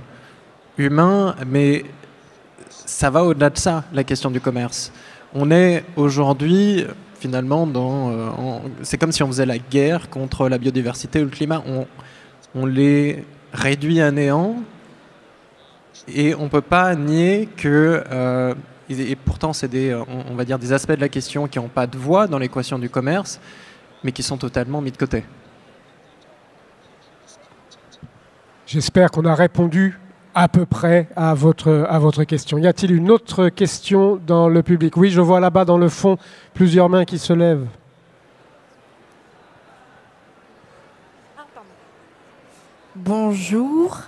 humains, mais ça va au-delà de ça, la question du commerce. On est aujourd'hui, finalement, c'est comme si on faisait la guerre contre la biodiversité ou le climat. On les réduit à néant et on ne peut pas nier que... et pourtant, c'est on va dire des aspects de la question qui n'ont pas de voix dans l'équation du commerce, mais qui sont totalement mis de côté. J'espère qu'on a répondu à peu près à votre question. Y a-t-il une autre question dans le public? Oui, je vois là-bas dans le fond plusieurs mains qui se lèvent. Bonjour.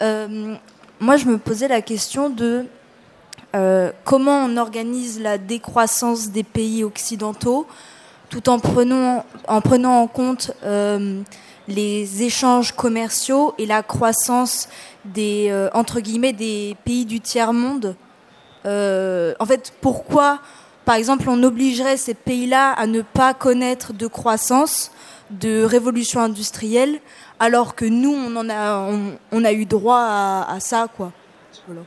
Moi, je me posais la question de comment on organise la décroissance des pays occidentaux tout en prenant en compte les échanges commerciaux et la croissance des, entre guillemets, des pays du tiers-monde. En fait, pourquoi, par exemple, on obligerait ces pays-là à ne pas connaître de croissance, de révolution industrielle, alors que nous, on a eu droit à ça, quoi. Voilà.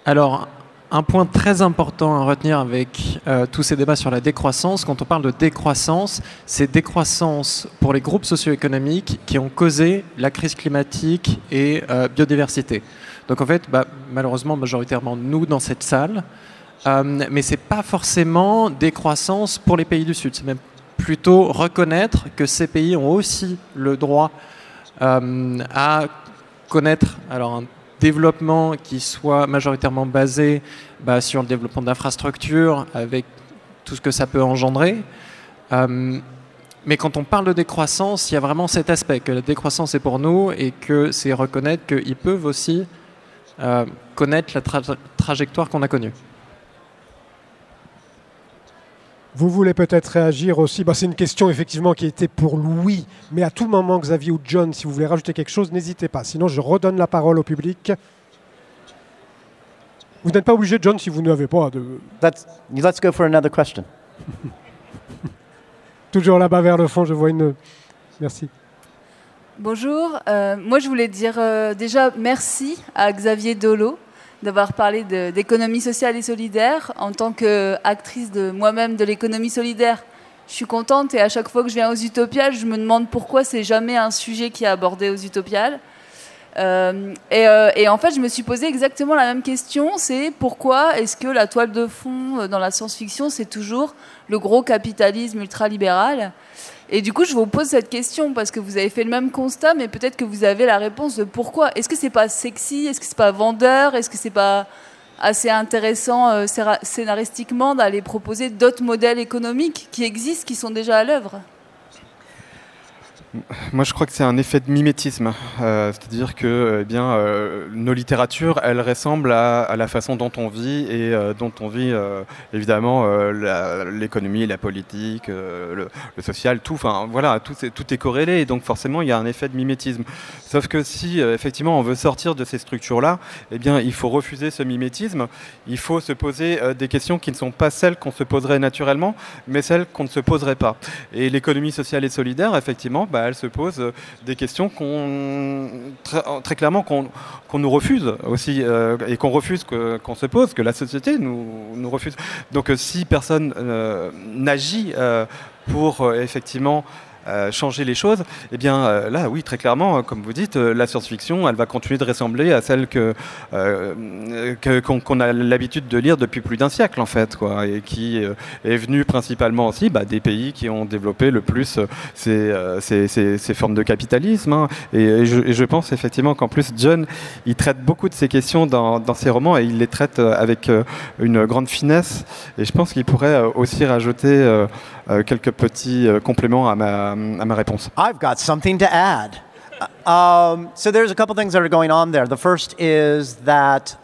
Alors, un point très important à retenir avec tous ces débats sur la décroissance, quand on parle de décroissance, c'est décroissance pour les groupes socio-économiques qui ont causé la crise climatique et biodiversité. Donc en fait, malheureusement, majoritairement nous dans cette salle, mais ce n'est pas forcément décroissance pour les pays du Sud, c'est même plutôt reconnaître que ces pays ont aussi le droit à connaître un développement qui soit majoritairement basé sur le développement d'infrastructures avec tout ce que ça peut engendrer. Mais quand on parle de décroissance, il y a vraiment cet aspect que la décroissance est pour nous et que c'est reconnaître qu'ils peuvent aussi connaître la trajectoire qu'on a connue. Vous voulez peut-être réagir aussi. C'est une question effectivement qui était pour Louis, mais à tout moment, Xavier ou John, si vous voulez rajouter quelque chose, n'hésitez pas. Sinon, je redonne la parole au public. Vous n'êtes pas obligé, John, si vous n'avez pas de... Let's go for another question. Toujours là-bas vers le fond, je vois une... Merci. Bonjour. Moi, je voulais dire déjà merci à Xavier Dolo d'avoir parlé d'économie sociale et solidaire. En tant qu'actrice moi-même de l'économie solidaire, je suis contente et à chaque fois que je viens aux Utopiales, je me demande pourquoi c'est jamais un sujet qui est abordé aux Utopiales. Et en fait, je me suis posé exactement la même question, c'est pourquoi est-ce que la toile de fond dans la science-fiction, c'est toujours le gros capitalisme ultralibéral ? Et du coup, je vous pose cette question parce que vous avez fait le même constat, mais peut-être que vous avez la réponse de pourquoi. Est-ce que c'est pas sexy ? Est-ce que c'est pas vendeur ? Est-ce que c'est pas assez intéressant scénaristiquement d'aller proposer d'autres modèles économiques qui existent, qui sont déjà à l'œuvre ? Moi, je crois que c'est un effet de mimétisme. C'est-à-dire que nos littératures, elles ressemblent à la façon dont on vit et dont on vit évidemment l'économie, la politique, le social, tout. Enfin, voilà, tout est corrélé et donc forcément, il y a un effet de mimétisme. Sauf que si effectivement on veut sortir de ces structures-là, il faut refuser ce mimétisme. Il faut se poser des questions qui ne sont pas celles qu'on se poserait naturellement, mais celles qu'on ne se poserait pas. Et l'économie sociale et solidaire, effectivement, elle se pose des questions très clairement qu'on nous refuse aussi et qu'on refuse qu'on se pose, que la société nous refuse. Donc si personne n'agit pour effectivement changer les choses, là, oui, très clairement, comme vous dites, la science-fiction, elle va continuer de ressembler à celle qu'on a l'habitude de lire depuis plus d'un siècle, en fait, quoi, et qui est venue principalement aussi des pays qui ont développé le plus ces formes de capitalisme. Hein. Et je pense effectivement qu'en plus, John, il traite beaucoup de ces questions dans ses romans et il les traite avec une grande finesse. Et je pense qu'il pourrait aussi rajouter quelques petits compléments à ma réponse. I've got something to add. So there's a couple things that are going on there. The first is that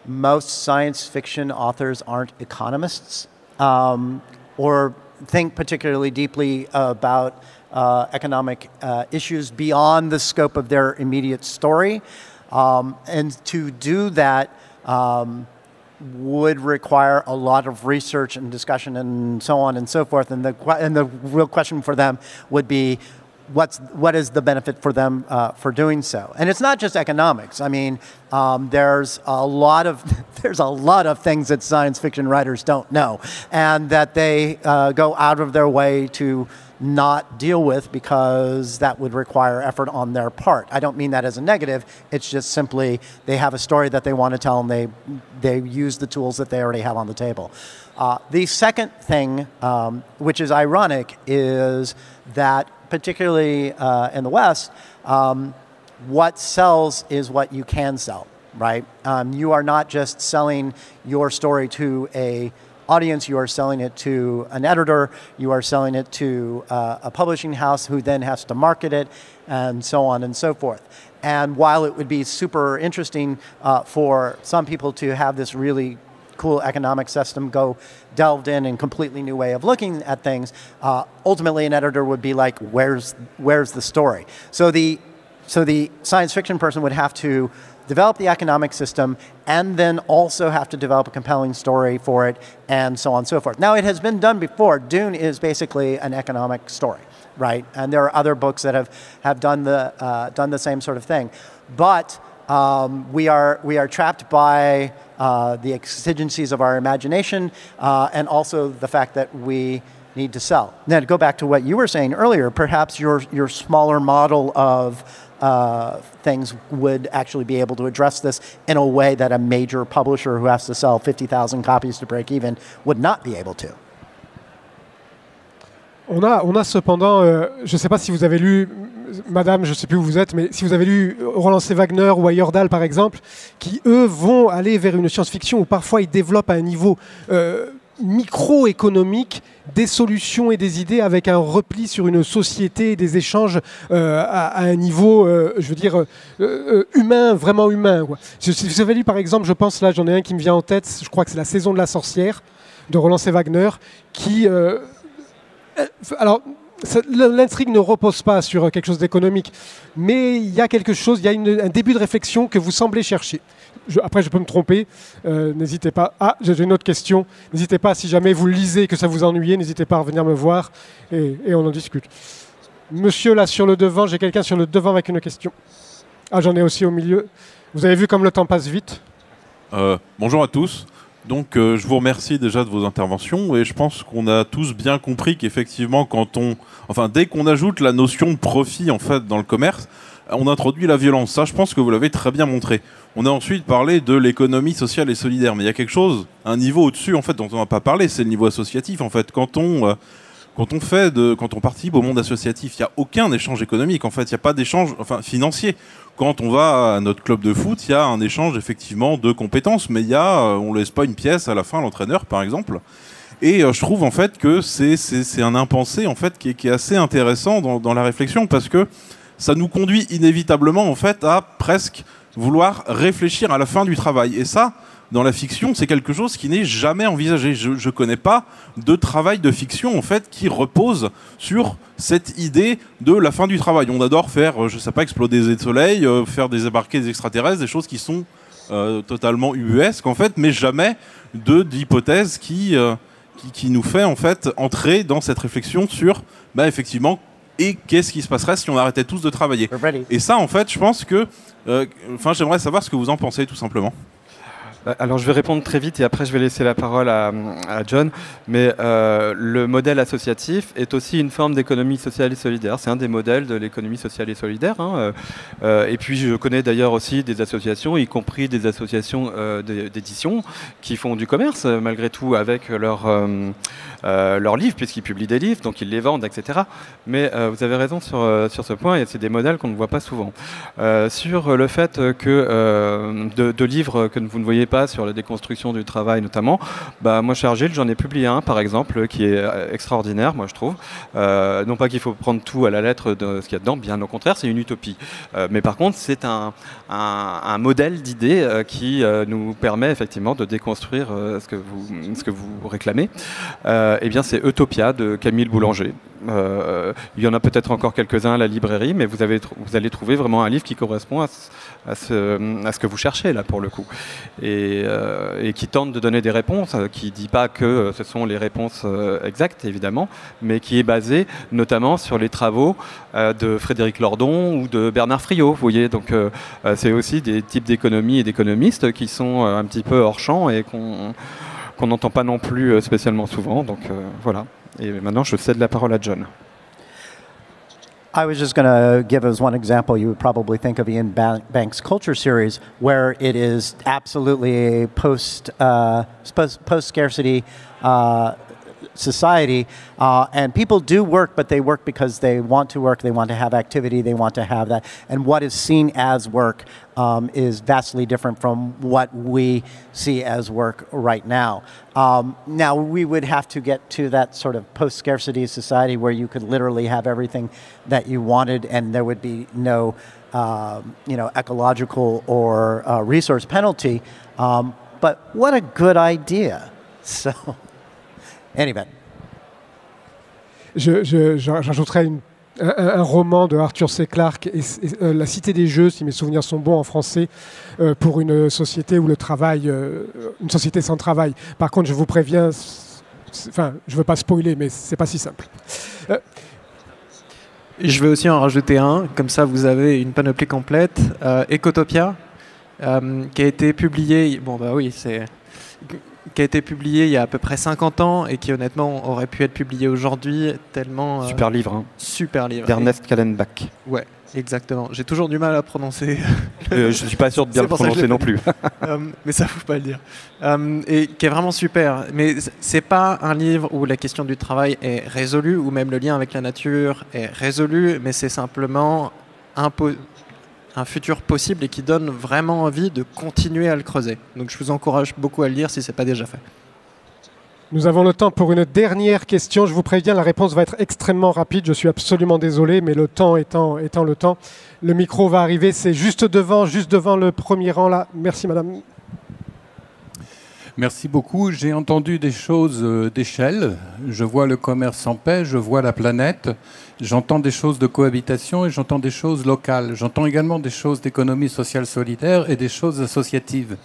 most science fiction authors aren't economists or think particularly deeply about economic issues beyond the scope of their immediate story. And to do that would require a lot of research and discussion and so on and so forth. And the real question for them would be, what is the benefit for them for doing so? And it's not just economics. I mean, there's a lot of things that science fiction writers don't know, and that they go out of their way to not deal with because that would require effort on their part. I don't mean that as a negative. It's just simply they have a story that they want to tell, and they use the tools that they already have on the table. The second thing, which is ironic, is that particularly in the West, what sells is what you can sell, right? You are not just selling your story to a audience, you are selling it to an editor, you are selling it to a publishing house who then has to market it, and so on and so forth. And while it would be super interesting for some people to have this really cool economic system go delved in completely new way of looking at things, ultimately an editor would be like, where's the story? So the science fiction person would have to develop the economic system and then also have to develop a compelling story for it, and so on and so forth. Now, it has been done before. Dune is basically an economic story, right? And there are other books that have done the same sort of thing. But we are trapped by the exigencies of our imagination and also the fact that we need to sell. Now, to go back to what you were saying earlier, perhaps your smaller model of things would actually be able to address this in a way that a major publisher who has to sell 50,000 copies to break even would not be able to. On a cependant, je ne sais pas si vous avez lu, madame, je ne sais plus où vous êtes, mais si vous avez lu Roland C. Wagner ou Heyerdahl par exemple, qui eux vont aller vers une science-fiction où parfois ils développent à un niveau microéconomique des solutions et des idées avec un repli sur une société et des échanges à un niveau, je veux dire, humain, vraiment humain, quoi. Si vous avez lu par exemple, je pense, là j'en ai un qui me vient en tête, je crois que c'est La Saison de la sorcière de Roland C. Wagner, qui... alors, l'intrigue ne repose pas sur quelque chose d'économique, mais il y a quelque chose, il y a un début de réflexion que vous semblez chercher. Après, je peux me tromper, n'hésitez pas. Ah, j'ai une autre question. N'hésitez pas, si jamais vous le lisez et que ça vous ennuie, n'hésitez pas à revenir me voir et on en discute. Monsieur, là, sur le devant, j'ai quelqu'un sur le devant avec une question. Ah, j'en ai aussi au milieu. Vous avez vu comme le temps passe vite. Bonjour à tous. Donc, je vous remercie déjà de vos interventions et je pense qu'on a tous bien compris qu'effectivement, dès qu'on ajoute la notion de profit en fait dans le commerce, on introduit la violence. Ça, je pense que vous l'avez très bien montré. On a ensuite parlé de l'économie sociale et solidaire, mais il y a quelque chose, un niveau au-dessus en fait dont on n'a pas parlé, c'est le niveau associatif en fait. Quand on participe au monde associatif, il n'y a aucun échange économique en fait, il n'y a pas d'échange financier. Quand on va à notre club de foot, il y a un échange effectivement de compétences, mais on laisse pas une pièce à la fin à l'entraîneur par exemple. Et je trouve en fait que c'est un impensé en fait qui est assez intéressant dans la réflexion, parce que ça nous conduit inévitablement en fait à presque vouloir réfléchir à la fin du travail. Et ça, dans la fiction, c'est quelque chose qui n'est jamais envisagé. Je connais pas de travail de fiction en fait qui repose sur cette idée de la fin du travail. On adore faire, je sais pas, exploser des soleils, faire débarquer des extraterrestres, des choses qui sont totalement ubuesques en fait, mais jamais d'hypothèse qui nous fait en fait entrer dans cette réflexion sur, effectivement, et qu'est-ce qui se passerait si on arrêtait tous de travailler. Et ça, en fait, je pense que, j'aimerais savoir ce que vous en pensez, tout simplement. Alors je vais répondre très vite et après je vais laisser la parole à John, mais le modèle associatif est aussi une forme d'économie sociale et solidaire, c'est un des modèles de l'économie sociale et solidaire, hein. Et puis je connais d'ailleurs aussi des associations, y compris des associations d'édition qui font du commerce malgré tout avec leurs livres, puisqu'ils publient des livres, donc ils les vendent, etc. Mais vous avez raison sur ce point, et c'est des modèles qu'on ne voit pas souvent. Sur le fait que de livres que vous ne voyez pas sur la déconstruction du travail notamment, moi chez Argile j'en ai publié un par exemple qui est extraordinaire, moi je trouve. Non pas qu'il faut prendre tout à la lettre de ce qu'il y a dedans, bien au contraire, c'est une utopie. Mais par contre c'est un modèle d'idées qui nous permet effectivement de déconstruire ce que vous réclamez. Eh bien c'est Utopia de Camille Boulanger. Il y en a peut-être encore quelques-uns à la librairie, mais vous allez trouver vraiment un livre qui correspond à ce que vous cherchez là pour le coup, et qui tente de donner des réponses, qui ne dit pas que ce sont les réponses exactes évidemment, mais qui est basé notamment sur les travaux de Frédéric Lordon ou de Bernard Friot, vous voyez, donc c'est aussi des types d'économies et d'économistes qui sont un petit peu hors champ et qu'on n'entend pas non plus spécialement souvent, donc voilà. Et maintenant, je cède la parole à John. I was just going to give as one example. You would probably think of Ian Banks' Culture series, where it is absolutely a post-scarcity society, and people do work, but they work because they want to work, they want to have activity, they want to have that, and what is seen as work is vastly different from what we see as work right now. Now, we would have to get to that sort of post-scarcity society where you could literally have everything that you wanted, and there would be no ecological or resource penalty, but what a good idea. So, anyway. J'ajouterais un roman de Arthur C. Clarke, La Cité des Jeux, si mes souvenirs sont bons en français, pour une société où le travail, une société sans travail. Par contre, je vous préviens, je ne veux pas spoiler, mais c'est pas si simple. Je vais aussi en rajouter un, comme ça vous avez une panoplie complète. Ecotopia, qui a été publié, qui a été publié il y a à peu près 50 ans et qui honnêtement aurait pu être publié aujourd'hui tellement... Super livre. Hein. Super livre. D'Ernest Callenbach. Ouais, exactement. J'ai toujours du mal à prononcer. Je ne suis pas sûr de bien le prononcer non plus. Mais ça ne faut pas le dire. Et qui est vraiment super. Mais c'est pas un livre où la question du travail est résolue, ou même le lien avec la nature est résolu, mais c'est simplement un futur possible et qui donne vraiment envie de continuer à le creuser. Donc je vous encourage beaucoup à le lire si ce n'est pas déjà fait. Nous avons le temps pour une dernière question. Je vous préviens, la réponse va être extrêmement rapide. Je suis absolument désolé, mais le temps étant le temps, le micro va arriver. C'est juste devant le premier rang là. Merci madame. Merci beaucoup. J'ai entendu des choses d'échelle. Je vois le commerce en paix, je vois la planète. J'entends des choses de cohabitation et j'entends des choses locales. J'entends également des choses d'économie sociale solidaire et des choses associatives.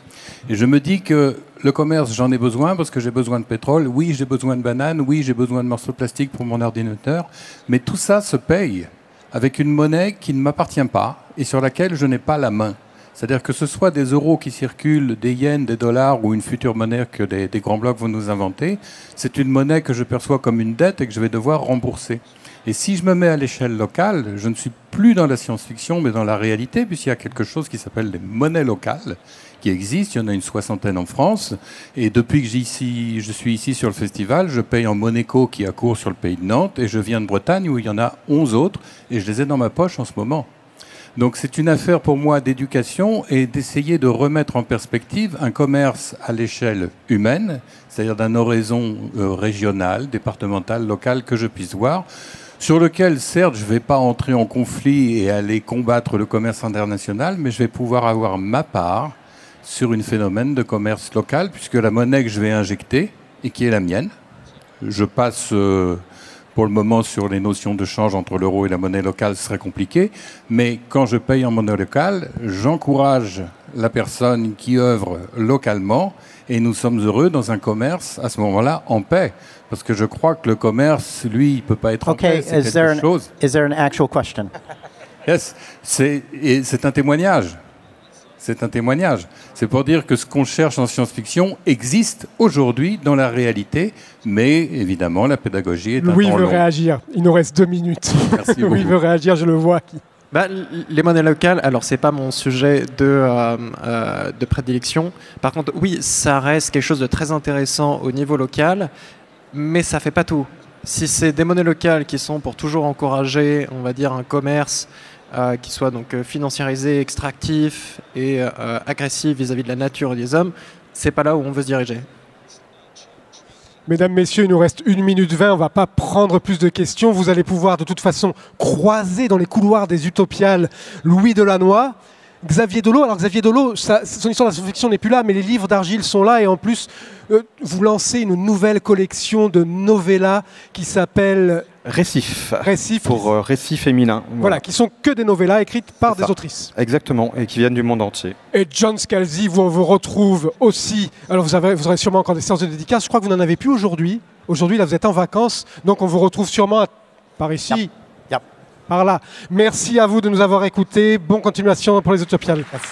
Et je me dis que le commerce, j'en ai besoin parce que j'ai besoin de pétrole. Oui, j'ai besoin de bananes. Oui, j'ai besoin de morceaux de plastique pour mon ordinateur. Mais tout ça se paye avec une monnaie qui ne m'appartient pas et sur laquelle je n'ai pas la main. C'est-à-dire que ce soit des euros qui circulent, des yens, des dollars ou une future monnaie que des grands blocs vont nous inventer, c'est une monnaie que je perçois comme une dette et que je vais devoir rembourser. Et si je me mets à l'échelle locale, je ne suis plus dans la science-fiction mais dans la réalité, puisqu'il y a quelque chose qui s'appelle les monnaies locales qui existent. Il y en a une 60aine en France. Et depuis que je suis ici sur le festival, je paye en Monéco qui a cours sur le pays de Nantes et je viens de Bretagne où il y en a 11 autres et je les ai dans ma poche en ce moment. Donc c'est une affaire pour moi d'éducation et d'essayer de remettre en perspective un commerce à l'échelle humaine, c'est-à-dire d'un horizon régional, départemental, local que je puisse voir, sur lequel certes je ne vais pas entrer en conflit et aller combattre le commerce international, mais je vais pouvoir avoir ma part sur un phénomène de commerce local, puisque la monnaie que je vais injecter et qui est la mienne, je passe... Pour le moment, sur les notions de change entre l'euro et la monnaie locale, ce serait compliqué. Mais quand je paye en monnaie locale, j'encourage la personne qui œuvre localement et nous sommes heureux dans un commerce, à ce moment-là, en paix. Parce que je crois que le commerce, lui, il ne peut pas être en paix. C'est quelque chose. Is there an actual question? Yes, c'est un témoignage. C'est un témoignage. C'est pour dire que ce qu'on cherche en science-fiction existe aujourd'hui dans la réalité, mais évidemment, la pédagogie est un temps long. Louis veut réagir. Il nous reste 2 minutes. Merci beaucoup. Louis veut réagir, je le vois. Les monnaies locales, alors c'est pas mon sujet de prédilection. Par contre, oui, ça reste quelque chose de très intéressant au niveau local, mais ça fait pas tout. Si c'est des monnaies locales qui sont pour toujours encourager, on va dire, un commerce qui soit donc financiarisé, extractif et agressif vis-à-vis de la nature et des hommes, c'est pas là où on veut se diriger. Mesdames, Messieurs, il nous reste 1 minute 20, on ne va pas prendre plus de questions. Vous allez pouvoir de toute façon croiser dans les couloirs des Utopiales Louis Delannoy, Xavier Dolo. Alors Xavier Dolo, son histoire de la science-fiction n'est plus là, mais les livres d'Argile sont là et en plus, vous lancez une nouvelle collection de novellas qui s'appelle... Récif. Récif. Pour récits féminins. Voilà, qui sont que des novellas écrites par des autrices. Exactement, et qui viennent du monde entier. Et John Scalzi, on vous retrouve aussi. Alors vous aurez sûrement encore des séances de dédicaces. Je crois que vous n'en avez plus aujourd'hui. Aujourd'hui, là, vous êtes en vacances. Donc on vous retrouve sûrement par ici. Yep. Par là. Merci à vous de nous avoir écoutés. Bonne continuation pour les Utopiales. Merci.